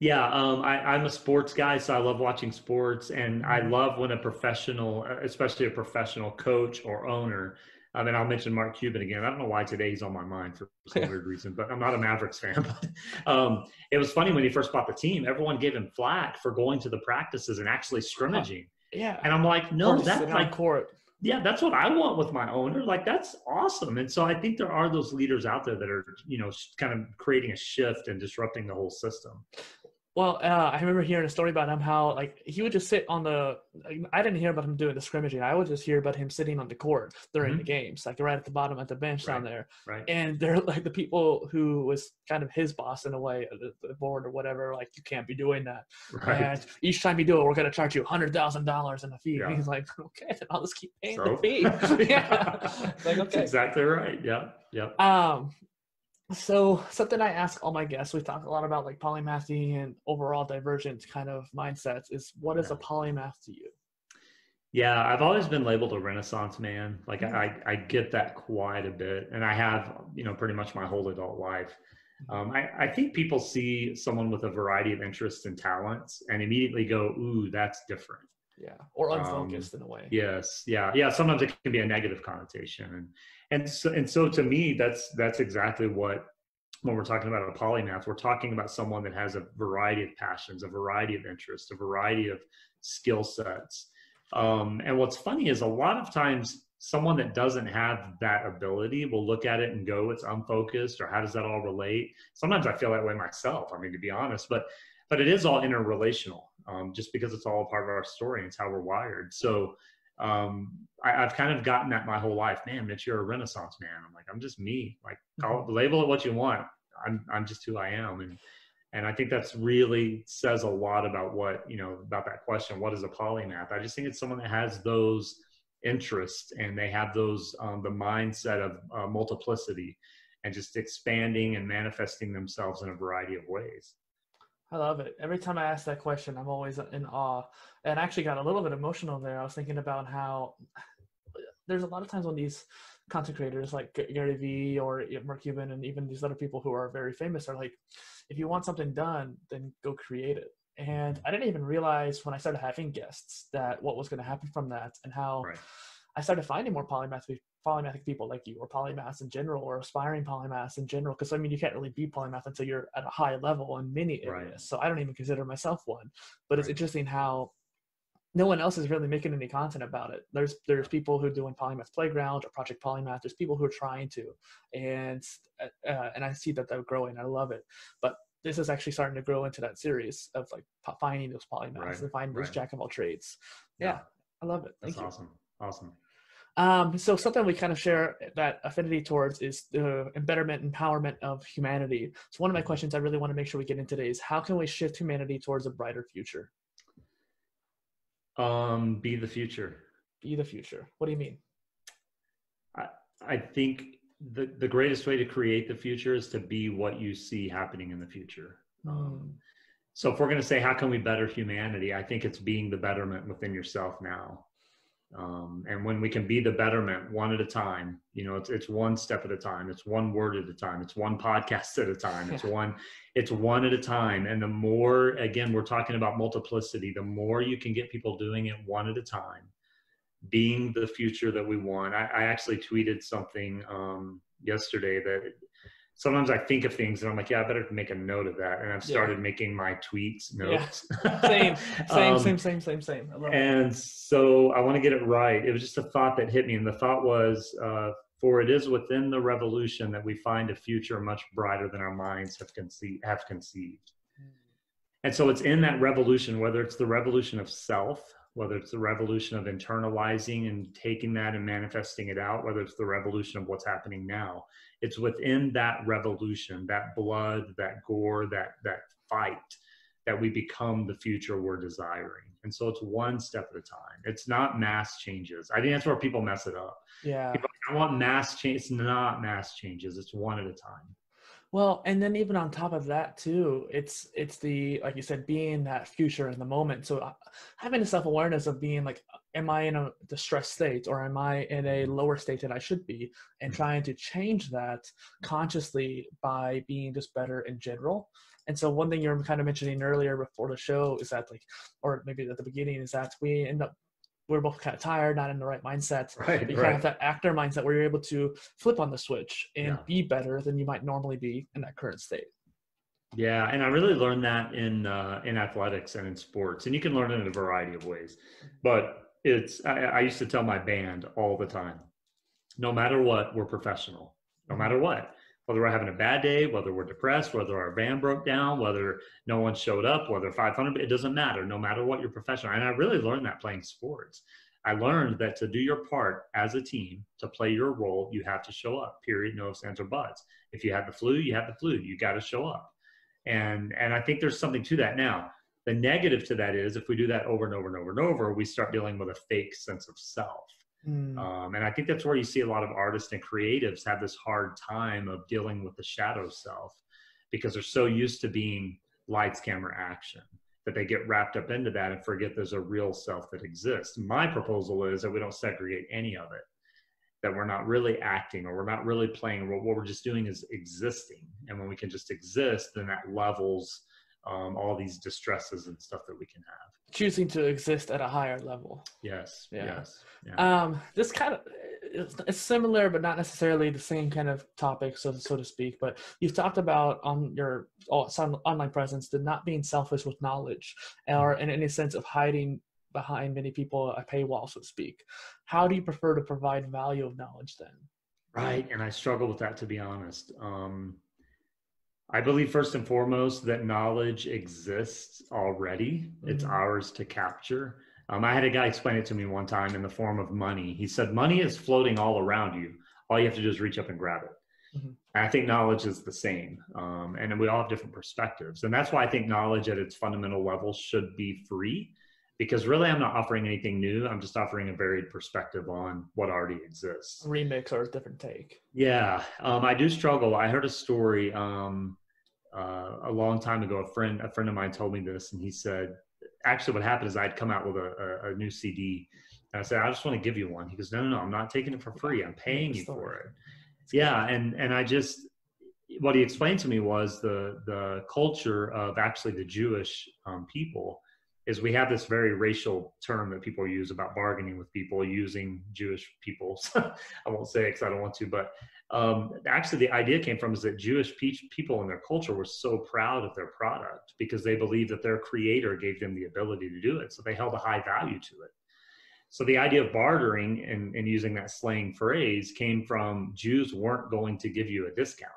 Yeah, I'm a sports guy, so I love watching sports. And I love when a professional, especially a professional coach or owner, and I'll mention Mark Cuban again. I don't know why today he's on my mind for some weird reason, but I'm not a Mavericks fan. But it was funny when he first bought the team, everyone gave him flack for going to the practices and actually scrimmaging. Yeah. And I'm like, no, that's like court. Yeah, that's what I want with my owner. Like, that's awesome. And so I think there are those leaders out there that are, kind of creating a shift and disrupting the whole system. Well, I remember hearing a story about him, how, like, he would just sit on I didn't hear about him doing the scrimmaging. I would just hear about him sitting on the court during the games, like right at the bottom at the bench down there. Right. And they're like, the people who was kind of his boss in a way, the board or whatever, like, you can't be doing that. Right. And each time you do it, we're going to charge you $100,000 in a fee. Yeah. And he's like, okay, then I'll just keep paying the fee. Yeah. Like, okay. That's exactly right. Yeah. Yeah. So something I ask all my guests, we talk a lot about like polymathy and overall divergent kind of mindsets, is what is a polymath to you? Yeah, I've always been labeled a Renaissance man. Like I get that quite a bit. And I have, pretty much my whole adult life. I think people see someone with a variety of interests and talents and immediately go, ooh, that's different. Yeah. Or unfocused in a way. Yes. Yeah. Yeah. Sometimes it can be a negative connotation. And so to me, that's exactly when we're talking about a polymath, we're talking about someone that has a variety of passions, a variety of interests, a variety of skill sets. And what's funny is a lot of times someone that doesn't have that ability will look at it and go, it's unfocused, or how does that all relate? Sometimes I feel that way myself, I mean, to be honest, but it is all interrelational, just because it's all a part of our story and it's how we're wired. So I've kind of gotten that my whole life. Man, Mitch, you're a Renaissance man. I'm like, I'm just me. Like, label it what you want. I'm just who I am. And I think that's really says a lot about what, about that question, what is a polymath? I just think it's someone that has those interests, and they have those, the mindset of multiplicity, and just expanding and manifesting themselves in a variety of ways. I love it. Every time I ask that question, I'm always in awe, and I actually got a little bit emotional there. I was thinking about how there's a lot of times when these content creators like Gary Vee or Mark Cuban and even these other people who are very famous are like, if you want something done, then go create it. And I didn't even realize when I started having guests that what was going to happen from that, and how I started finding more polymathic people like you, or polymaths in general, or aspiring polymaths in general. Because I mean, you can't really be polymath until you're at a high level in many areas. So I don't even consider myself one. But it's interesting how no one else is really making any content about it. There's people who are doing Polymath Playground or Project Polymath. There's people who are trying to, and I see that they're growing. I love it. But this is actually starting to grow into that series of like finding those polymaths and finding those jack of all trades. Yeah, I love it. Thank you. Awesome. So something we kind of share that affinity towards is the betterment, empowerment of humanity. So one of my questions I really want to make sure we get in today is, how can we shift humanity towards a brighter future? Be the future. Be the future. What do you mean? I think the greatest way to create the future is to be what you see happening in the future. So if we're going to say, how can we better humanity? I think it's being the betterment within yourself now. And when we can be the betterment one at a time, it's one step at a time. It's one word at a time. It's one podcast at a time. It's one at a time. And the more, again, we're talking about multiplicity, the more you can get people doing it one at a time, being the future that we want. I actually tweeted something yesterday that sometimes I think of things and I'm like, yeah, I better make a note of that. And I've started making my tweets notes. Same. I love and so I want to get it right. It was just a thought that hit me. And the thought was, for it is within the revolution that we find a future much brighter than our minds have conceived. And so it's in that revolution, whether it's the revolution of self, whether it's the revolution of internalizing and taking that and manifesting it out, whether it's the revolution of what's happening now, it's within that revolution, that blood, that gore, that fight, that we become the future we're desiring. And so it's one step at a time. It's not mass changes. I think that's where people mess it up. Yeah. People, I want mass change. It's not mass changes. It's one at a time. Well, and then even on top of that too, it's the, like you said, being that future in the moment. So having a self-awareness of being like, am I in a distressed state, or am I in a lower state than I should be? And trying to change that consciously by being just better in general. And so one thing you're kind of mentioning earlier before the show is that, like, or maybe at the beginning, is that we're both kind of tired, not in the right mindset. You kind of have that actor mindset where you're able to flip on the switch and be better than you might normally be in that current state. Yeah, and I really learned that in athletics and in sports, and you can learn it in a variety of ways. But I used to tell my band all the time, no matter what, we're professional. No matter what. Whether we're having a bad day, whether we're depressed, whether our van broke down, whether no one showed up, whether 500, it doesn't matter. No matter what, you're professional. And I really learned that playing sports. I learned that to do your part as a team, to play your role, you have to show up, period, no ifs, ands, or buts. If you have the flu, you have the flu. You got to show up. And I think there's something to that. Now, the negative to that is if we do that over and over and over and over, we start dealing with a fake sense of self. And I think that's where you see a lot of artists and creatives have this hard time of dealing with the shadow self, because they're so used to being lights, camera, action, that they get wrapped up into that and forget there's a real self that exists. My proposal is that we don't segregate any of it, that we're not really acting, or we're not really playing a role. What we're just doing is existing. And when we can just exist, then that levels all these distresses and stuff that we can have. Choosing to exist at a higher level. Yes. This kind of, it's similar, but not necessarily the same kind of topic, so to speak. But you've talked about on your online presence, the not being selfish with knowledge, or in any sense of hiding behind many people a paywall, so to speak. How do you prefer to provide value of knowledge then? Right, and I struggle with that, to be honest. I believe first and foremost that knowledge exists already. It's ours to capture. I had a guy explain it to me one time in the form of money. He said, money is floating all around you. All you have to do is reach up and grab it. Mm-hmm. And I think knowledge is the same. And we all have different perspectives. And that's why I think knowledge at its fundamental level should be free, because really I'm not offering anything new. I'm just offering a varied perspective on what already exists. A remix or a different take. Yeah. I do struggle. I heard a story a long time ago. A friend of mine told me this, and he said, actually what happened is I'd come out with a new CD. And I said, I just want to give you one. He goes, no, I'm not taking it for free. I'm paying you for it. Yeah. And I just, what he explained to me was the culture of actually the Jewish people is we have this very racial term that people use about bargaining with people using Jewish people. I won't say it because I don't want to, but actually the idea came from is that Jewish people in their culture were so proud of their product because they believed that their creator gave them the ability to do it. So they held a high value to it. So the idea of bartering and using that slang phrase came from Jews weren't going to give you a discount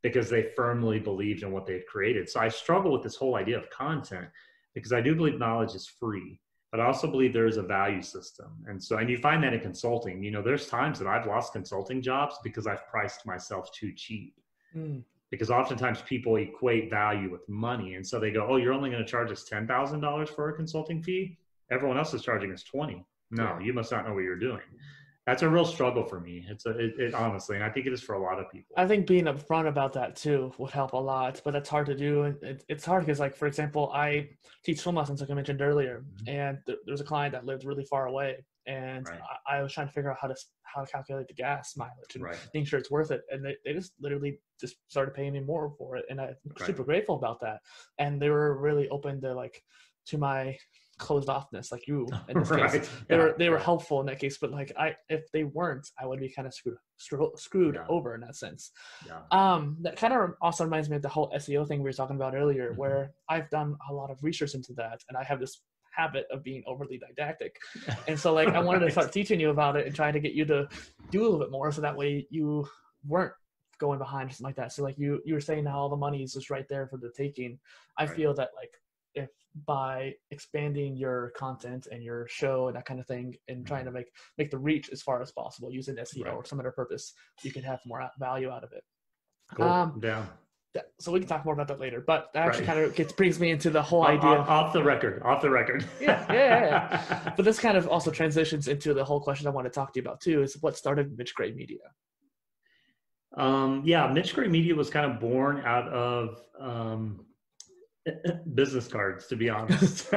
because they firmly believed in what they had created. So I struggle with this whole idea of content because I do believe knowledge is free, but I also believe there is a value system. And you find that in consulting. You know, there's times that I've lost consulting jobs because I've priced myself too cheap. Because oftentimes people equate value with money. And so they go, oh, you're only going to charge us $10,000 for a consulting fee? Everyone else is charging us 20. No, you must not know what you're doing. That's a real struggle for me. It honestly, and I think it is for a lot of people. I think being upfront about that too would help a lot, but that's hard to do. And it's hard because, like, for example, I teach swim lessons, like I mentioned earlier, and there was a client that lived really far away, and I was trying to figure out how to calculate the gas mileage and making sure it's worth it. And they just literally just started paying me more for it, and I'm super grateful about that. And they were really open to my closed offness, like you in this case. They were helpful in that case, but if they weren't, I would be kind of screwed over in that sense. That kind of also reminds me of the whole SEO thing we were talking about earlier, where I've done a lot of research into that, and I have this habit of being overly didactic, and so I wanted to start teaching you about it and trying to get you to do a little bit more, so that way you weren't going behind or something like that. So you were saying now all the money is just right there for the taking. I feel that if by expanding your content and your show and that kind of thing and trying to make the reach as far as possible using SEO or some other purpose, you can have more value out of it. Cool. So we can talk more about that later, but that actually kind of brings me into the whole idea off the record. yeah. But this kind of also transitions into the whole question I want to talk to you about too, is what started Mitch Gray Media? Mitch Gray Media was kind of born out of business cards, to be honest.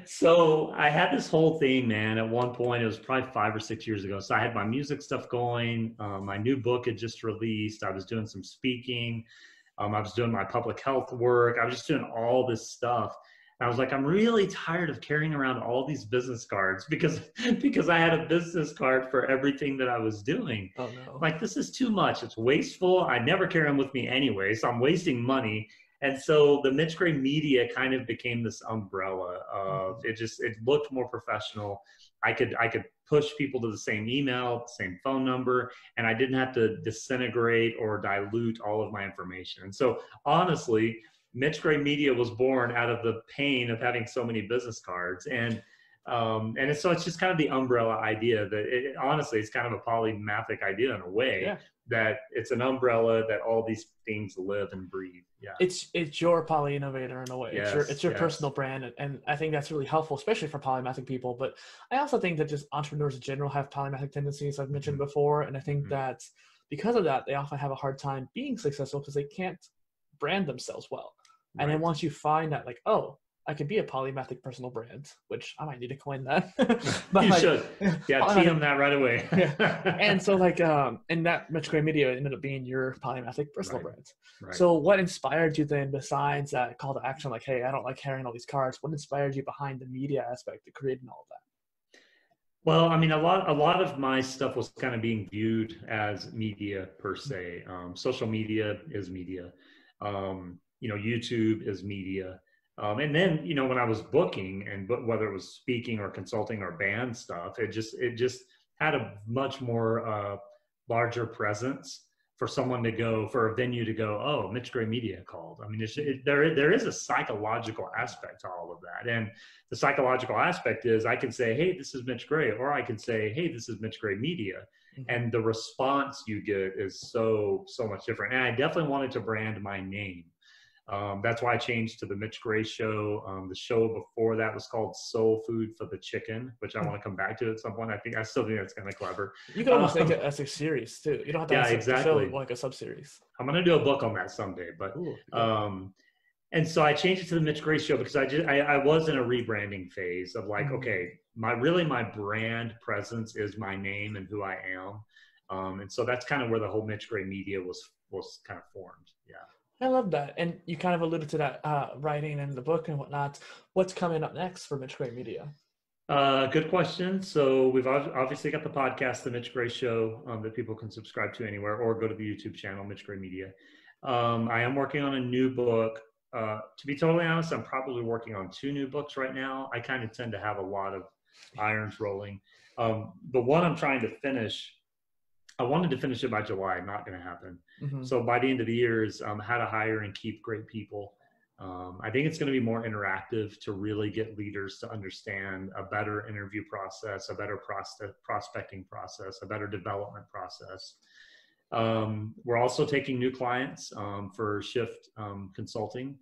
So I had this whole thing, man. At one point, it was probably 5 or 6 years ago. So I had my music stuff going. My new book had just released. I was doing some speaking. I was doing my public health work. I was just doing all this stuff. And I was like, I'm really tired of carrying around all these business cards because I had a business card for everything that I was doing. Oh no! Like, this is too much. It's wasteful. I never carry them with me anyway, so I'm wasting money. And so the Mitch Gray Media kind of became this umbrella of it looked more professional. I could push people to the same email, same phone number, and I didn't have to disintegrate or dilute all of my information. And so honestly, Mitch Gray Media was born out of the pain of having so many business cards. And so it's just kind of the umbrella idea that honestly, it's kind of a polymathic idea in a way, that it's an umbrella that all these things live and breathe. Yeah. It's your poly innovator in a way. It's your personal brand. And I think that's really helpful, especially for polymathic people. But I also think that just entrepreneurs in general have polymathic tendencies, I've mentioned before. And I think that because of that, they often have a hard time being successful because they can't brand themselves well. And then once you find that, I could be a polymathic personal brand, which I might need to coin that. But you should. Yeah, TM that right away. And so and that Mitch Gray Media ended up being your polymathic personal brand. Right. So what inspired you then, besides that call to action, hey, I don't like carrying all these cards, what inspired you behind the media aspect of creating all of that? Well, I mean, a lot of my stuff was kind of being viewed as media per se. Social media is media. YouTube is media. And then, when I was booking whether it was speaking or consulting or band stuff, it just had a much more larger presence for someone to go, for a venue to go, oh, Mitch Gray Media called. I mean, there is a psychological aspect to all of that. And the psychological aspect is I can say, hey, this is Mitch Gray, or I can say, hey, this is Mitch Gray Media. And the response you get is so much different. And I definitely wanted to brand my name. That's why I changed to the Mitch Gray Show. The show before that was called Soul Food for the Chicken, which I want to come back to at some point. I still think that's kind of clever. You could almost make it as a series too. You don't have to have exactly. a show like a sub-series. I'm going to do a book on that someday. But and so I changed it to the Mitch Gray Show because I was in a rebranding phase of like, okay, my brand presence is my name and who I am. And so that's kind of where the whole Mitch Gray Media was kind of formed. Yeah. I love that. And you kind of alluded to that writing in the book and whatnot. What's coming up next for Mitch Gray Media? Good question. So we've obviously got the podcast, The Mitch Gray Show, that people can subscribe to anywhere or go to the YouTube channel, Mitch Gray Media. I am working on a new book. To be totally honest, I'm probably working on 2 new books right now. I kind of tend to have a lot of irons rolling. The one I'm trying to finish, I wanted to finish it by July, not going to happen. So by the end of the year is how to hire and keep great people. I think it's going to be more interactive to really get leaders to understand a better interview process, a better prospecting process, a better development process. We're also taking new clients for Shift Consulting.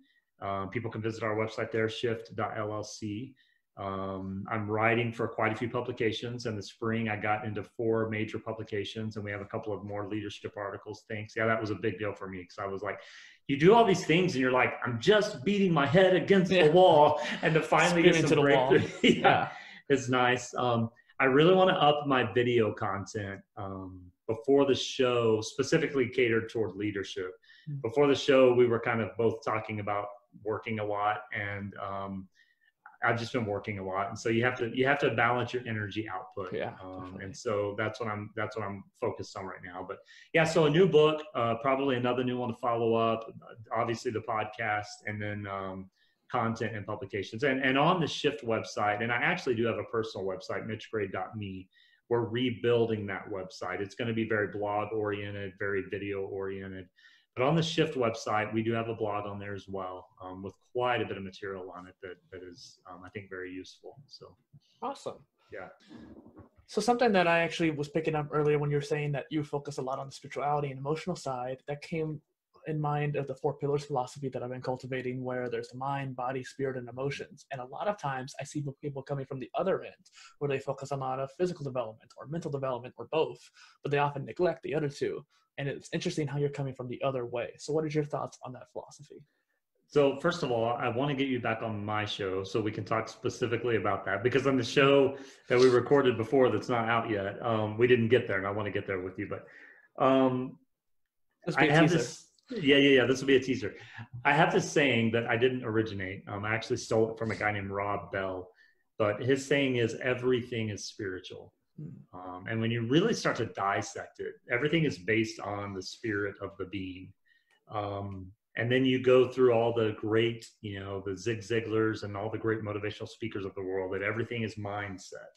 People can visit our website there, shift.llc. I'm writing for quite a few publications. In the spring, I got into 4 major publications, and we have a couple of more leadership articles. Thanks. Yeah, that was a big deal for me because I was like, you do all these things and you're like, I'm just beating my head against the wall, and to finally get some breakthrough. It's nice. I really want to up my video content before the show, specifically catered toward leadership. Before the show, we were kind of both talking about working a lot, and I've just been working a lot, and so you have to balance your energy output. And so that's what I'm focused on right now. But yeah, so a new book, probably another new one to follow up. Obviously the podcast, and then content and publications, and on the Shift website. And I actually do have a personal website, mitchgray.me. We're rebuilding that website. It's going to be very blog oriented, very video oriented. But on the Shift website, we do have a blog on there as well, with quite a bit of material on it that is, I think, very useful. So awesome. Yeah. So something that I actually was picking up earlier when you were saying that you focus a lot on the spirituality and emotional side, that came in mind of the 4 pillars philosophy that I've been cultivating, where there's the mind, body, spirit, and emotions. And a lot of times I see people coming from the other end, where they focus a lot of physical development or mental development or both, but they often neglect the other 2. And it's interesting how you're coming from the other way. So what are your thoughts on that philosophy? So first of all, I want to get you back on my show so we can talk specifically about that, because on the show that we recorded before that's not out yet, we didn't get there, and I want to get there with you. But I have this. Yeah. This will be a teaser. I have this saying that I didn't originate. I actually stole it from a guy named Rob Bell, but his saying is everything is spiritual. And when you really start to dissect it, everything is based on the spirit of the being. And then you go through all the great, the Zig Ziglars and all the great motivational speakers of the world, that everything is mindset.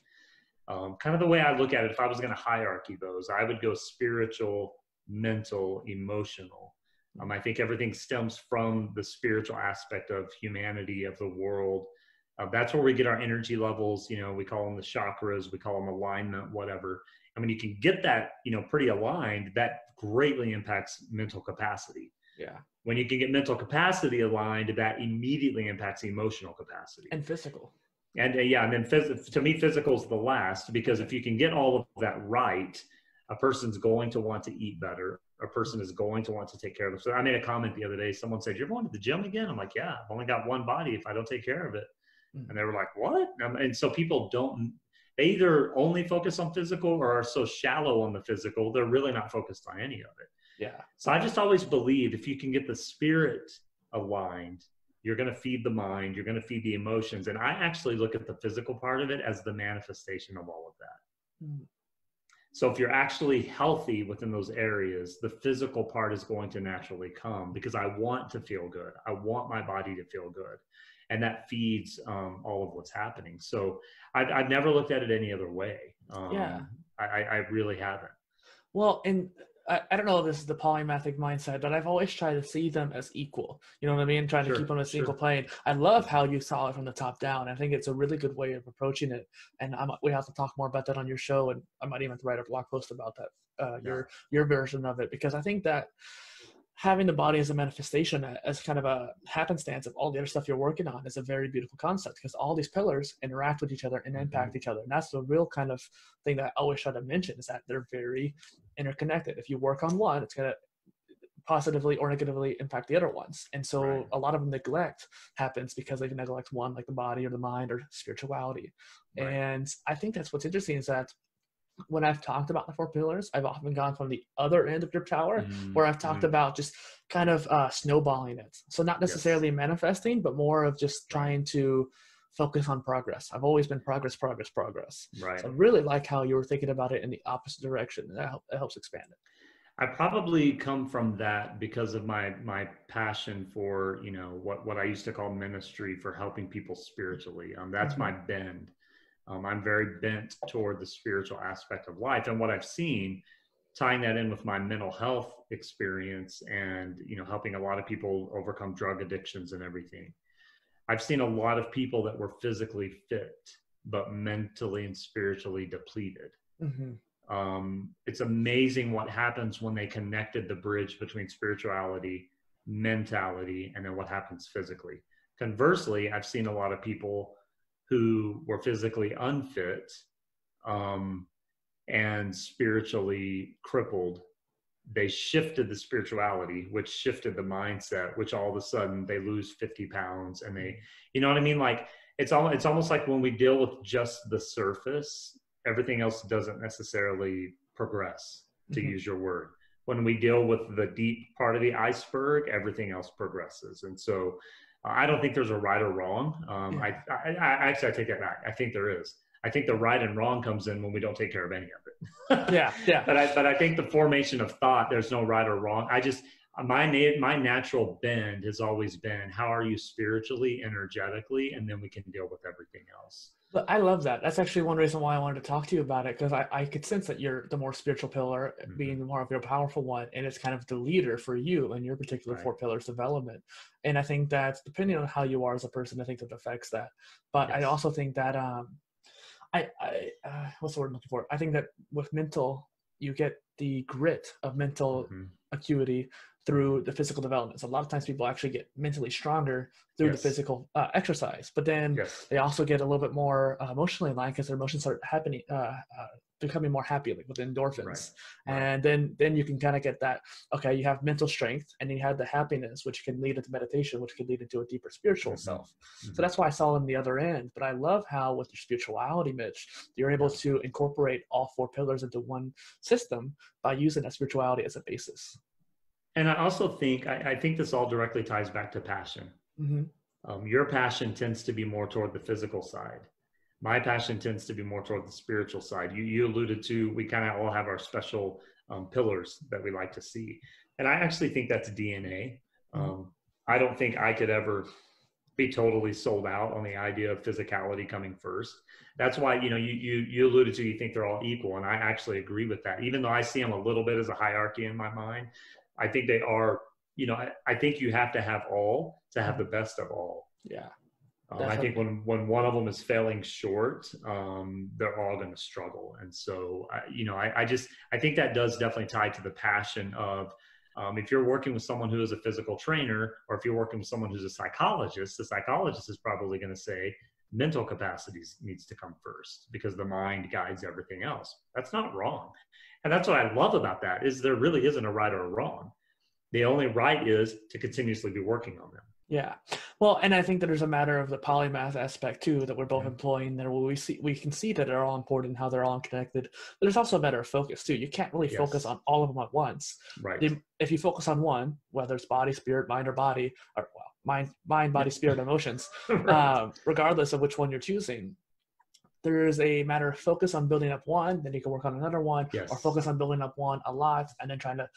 Kind of the way I look at it, if I was going to hierarchy those, I would go spiritual, mental, emotional. I think everything stems from the spiritual aspect of humanity, of the world. That's where we get our energy levels. We call them the chakras, we call them alignment, whatever. And when you can get that, pretty aligned, that greatly impacts mental capacity. Yeah. When you can get mental capacity aligned, that immediately impacts emotional capacity. And physical. And and then to me, physical is the last, because if you can get all of that right, a person's going to want to eat better. A person is going to want to take care of themselves. I made a comment the other day. Someone said, "You're going to the gym again?" I'm like, "Yeah, I've only got one body if I don't take care of it." And they were like, "What?" And so people they either only focus on physical or are so shallow on the physical, they're really not focused on any of it. Yeah. So I just always believe if you can get the spirit aligned, you're going to feed the mind, you're going to feed the emotions. And I actually look at the physical part of it as the manifestation of all of that. So if you're actually healthy within those areas, the physical part is going to naturally come, because I want to feel good. I want my body to feel good. And that feeds all of what's happening. So I've never looked at it any other way. I really haven't. Well, and I don't know if this is the polymathic mindset, but I've always tried to see them as equal. You know what I mean? Trying to keep them as equal plane. I love how you saw it from the top down. I think it's a really good way of approaching it. And we have to talk more about that on your show. And I might even write a blog post about that, your version of it, because I think that having the body as a manifestation, as kind of a happenstance of all the other stuff you're working on, is a very beautiful concept, because all these pillars interact with each other and impact each other. And that's the real kind of thing that I always try to mention, is that they're very interconnected. If you work on one, it's going to positively or negatively impact the other ones. And so a lot of neglect happens because they neglect one, like the body or the mind or spirituality. And I think that's what's interesting, is that when I've talked about the 4 pillars, I've often gone from the other end of your tower, where I've talked about just kind of snowballing it. So not necessarily manifesting, but more of just trying to focus on progress. I've always been progress. Right. So I really like how you were thinking about it in the opposite direction. And that helps expand it. I probably come from that because of my passion for, what I used to call ministry, for helping people spiritually. That's my bend. I'm very bent toward the spiritual aspect of life. And what I've seen, tying that in with my mental health experience and, helping a lot of people overcome drug addictions and everything, I've seen a lot of people that were physically fit, but mentally and spiritually depleted. It's amazing what happens when they connected the bridge between spirituality, mentality, and then what happens physically. Conversely, I've seen a lot of people who were physically unfit and spiritually crippled. They shifted the spirituality, which shifted the mindset, which all of a sudden they lose 50 pounds and they, you know what I mean? Like it's almost like when we deal with just the surface, everything else doesn't necessarily progress, to use your word. When we deal with the deep part of the iceberg, everything else progresses. And so I don't think there's a right or wrong. I actually take that back. I think there is. I think the right and wrong comes in when we don't take care of any of it. Yeah. But I think the formation of thought, there's no right or wrong. My natural bend has always been, how are you spiritually, energetically, and then we can deal with everything else. But I love that. That's actually one reason why I wanted to talk to you about it, because I could sense that you're the more spiritual pillar, being the more of your powerful one, and it's kind of the leader for you and your particular 4 pillars development. And I think that depending on how you are as a person, I think that affects that. But I also think that what's the word I'm looking for? I think that with mental, you get the grit of mental acuity through the physical development. So a lot of times people actually get mentally stronger through the physical exercise, but then they also get a little bit more emotionally aligned, because their emotions start happening, becoming more happy, like with endorphins. And then you can kind of get that, okay, you have mental strength and you have the happiness, which can lead into meditation, which can lead into a deeper spiritual self. So that's why I saw them the other end. But I love how with your spirituality, Mitch, you're able to incorporate all 4 pillars into one system by using that spirituality as a basis. And I also think, I think this all directly ties back to passion. Your passion tends to be more toward the physical side. My passion tends to be more toward the spiritual side. You alluded to, we kind of all have our special pillars that we like to see. And I actually think that's DNA. I don't think I could ever be totally sold out on the idea of physicality coming first. That's why, you alluded to, you think they're all equal. And I actually agree with that. Even though I see them a little bit as a hierarchy in my mind, I think they are, I think you have to have all to have the best of all. I think when one of them is failing short, they're all going to struggle. And so, I think that does definitely tie to the passion of, if you're working with someone who is a physical trainer, or if you're working with someone who's a psychologist, the psychologist is probably going to say mental capacities needs to come first, because the mind guides everything else. That's not wrong. And that's what I love about that, is there really isn't a right or a wrong. The only right is to continuously be working on them. Yeah. Well, and I think that there's a matter of the polymath aspect too, that we're both employing there, where we can see that they're all important, how they're all connected. But there's also a matter of focus too. You can't really focus on all of them at once. If you focus on one, whether it's body, spirit, mind, or body, or mind, body, spirit, emotions, regardless of which one you're choosing, there's a matter of focus on building up one, then you can work on another one, or focus on building up one a lot and then trying to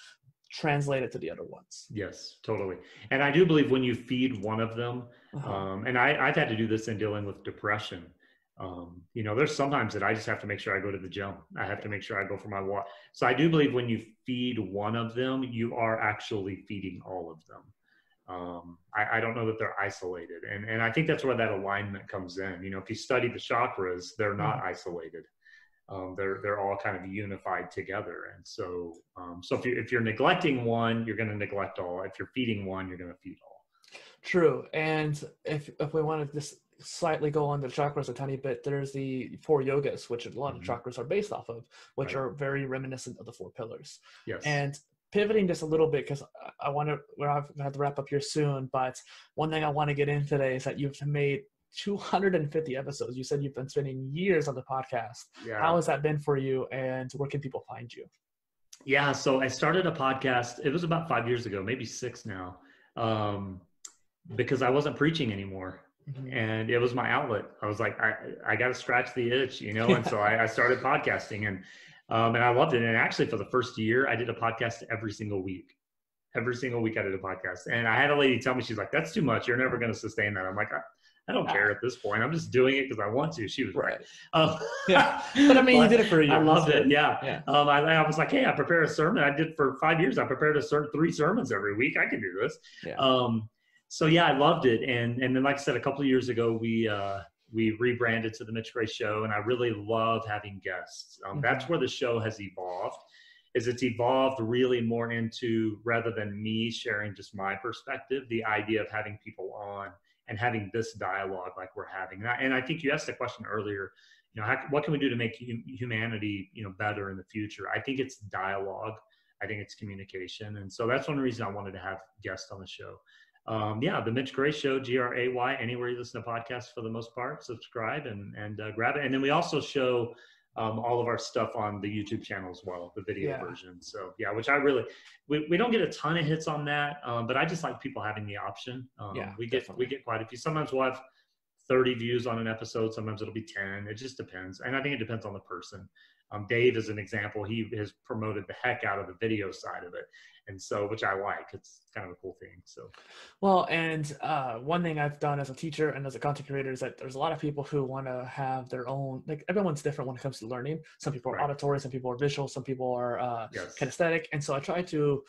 translate it to the other ones. Yes, totally. And I do believe when you feed one of them, and I've had to do this in dealing with depression. There's sometimes that I just have to make sure I go to the gym. I have to make sure I go for my walk. So I do believe when you feed one of them, you are actually feeding all of them. I don't know that they're isolated. And I think that's where that alignment comes in. If you study the chakras, they're not isolated. They're all kind of unified together. And so if you're neglecting one, you're going to neglect all. If you're feeding one, you're going to feed all. True. And if we want to just slightly go on the chakras a tiny bit, there's the 4 yogas, which a lot of chakras are based off of, which are very reminiscent of the 4 pillars. Yes. And pivoting just a little bit, because we're going to have to wrap up here soon, but one thing I want to get in today is that you've made 250 episodes. You said you've been spending years on the podcast. Yeah. How has that been for you, and where can people find you? Yeah, so I started a podcast. It was about 5 years ago, maybe 6 now, because I wasn't preaching anymore. And it was my outlet. I was like, I got to scratch the itch, and so I started podcasting, and I loved it. And actually, for the first year, I did a podcast every single week. Every single week I did a podcast. And I had a lady tell me, she's like, that's too much. You're never going to sustain that. I'm like, I don't care at this point. I'm just doing it because I want to. She was right. Yeah. But I mean, you did it for a year. I loved it. Yeah. I was like, hey, I prepared a sermon. I did for 5 years. I prepared 3 sermons every week. I can do this. Yeah. So yeah, I loved it. And then, like I said, a couple of years ago, we rebranded to the Mitch Gray Show, and I really love having guests. That's where the show has evolved. It's evolved really more into, rather than me sharing just my perspective, the idea of having people on and having this dialogue like we're having. And I think you asked a question earlier, what can we do to make humanity, better in the future? I think it's dialogue. I think it's communication. And so that's one reason I wanted to have guests on the show. The Mitch Gray Show, Gray, anywhere you listen to podcasts for the most part, subscribe and grab it. And then we also show all of our stuff on the YouTube channel as well, the video version. So which I really, we don't get a ton of hits on that, but I just like people having the option. We get quite a few. Sometimes we'll have 30 views on an episode. Sometimes it'll be 10. It just depends. And I think it depends on the person. Dave is an example. He has promoted the heck out of the video side of it. And so, which I like, it's kind of a cool thing. So, well, and one thing I've done as a teacher and as a content creator is that there's a lot of people who want to have their own, like everyone's different when it comes to learning. Some people are auditory, some people are visual, some people are kinesthetic. And so I try to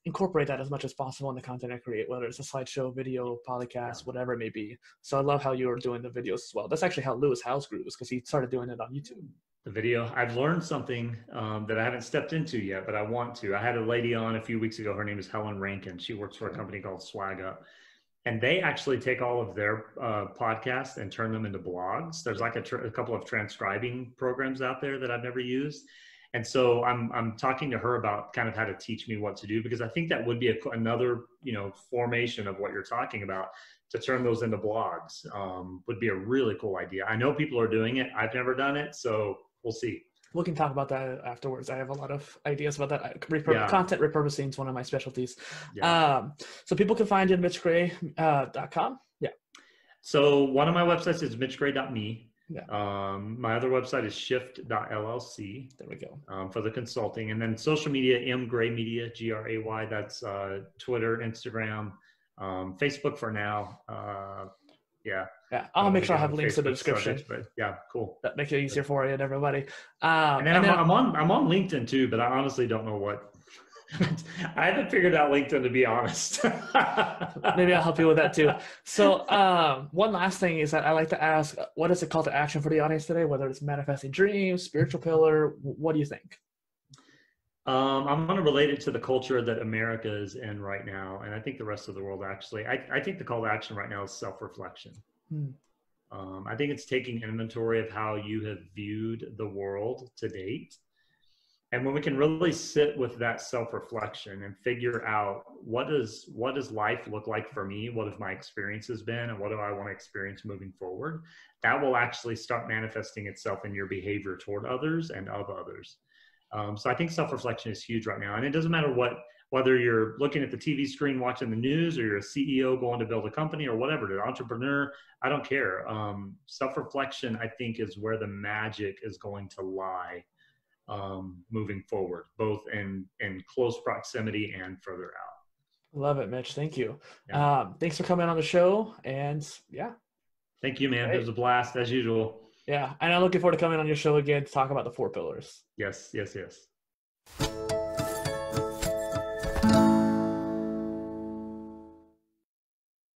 incorporate that as much as possible in the content I create, whether it's a slideshow, video, PolyCast, whatever it may be. So I love how you are doing the videos as well. That's actually how Lewis Howes grew, because he started doing it on YouTube. The video, I've learned something that I haven't stepped into yet, but I want to. I had a lady on a few weeks ago. Her name is Helen Rankin. She works for a company called Swag Up. And they actually take all of their podcasts and turn them into blogs. There's like a couple of transcribing programs out there that I've never used. And so I'm talking to her about kind of how to teach me what to do, because I think that would be another, formation of what you're talking about, to turn those into blogs would be a really cool idea. I know people are doing it. I've never done it. So we'll see. We can talk about that afterwards. I have a lot of ideas about that. Content repurposing is one of my specialties. So people can find you at mitchgray.com. So one of my websites is mitchgray.me. My other website is shift.llc. There we go. For the consulting. And then social media, mgraymedia, Gray. That's Twitter, Instagram, Facebook for now. I'll make sure I have links in the description. But cool. That makes it easier for you and everybody. I'm on LinkedIn too, but I honestly don't know what. I haven't figured out LinkedIn, to be honest. Maybe I'll help you with that too. So one last thing is that I like to ask, what is the call to action for the audience today? Whether it's manifesting dreams, spiritual pillar, what do you think? I'm going to relate it to the culture that America is in right now. And I think the rest of the world, actually, I think the call to action right now is self-reflection. I think it's taking inventory of how you have viewed the world to date. And when we can really sit with that self-reflection and figure out what does life look like for me? What have my experiences been? And what do I want to experience moving forward? That will actually start manifesting itself in your behavior toward others and of others. So I think self-reflection is huge right now. And it doesn't matter whether you're looking at the TV screen, watching the news, or you're a CEO going to build a company, or whatever, an entrepreneur, I don't care. Self-reflection, I think, is where the magic is going to lie moving forward, both in close proximity and further out. Love it, Mitch. Thank you. Thanks for coming on the show. And Thank you, man. It was a blast as usual. Yeah, and I'm looking forward to coming on your show again to talk about the 4 pillars. Yes, yes, yes.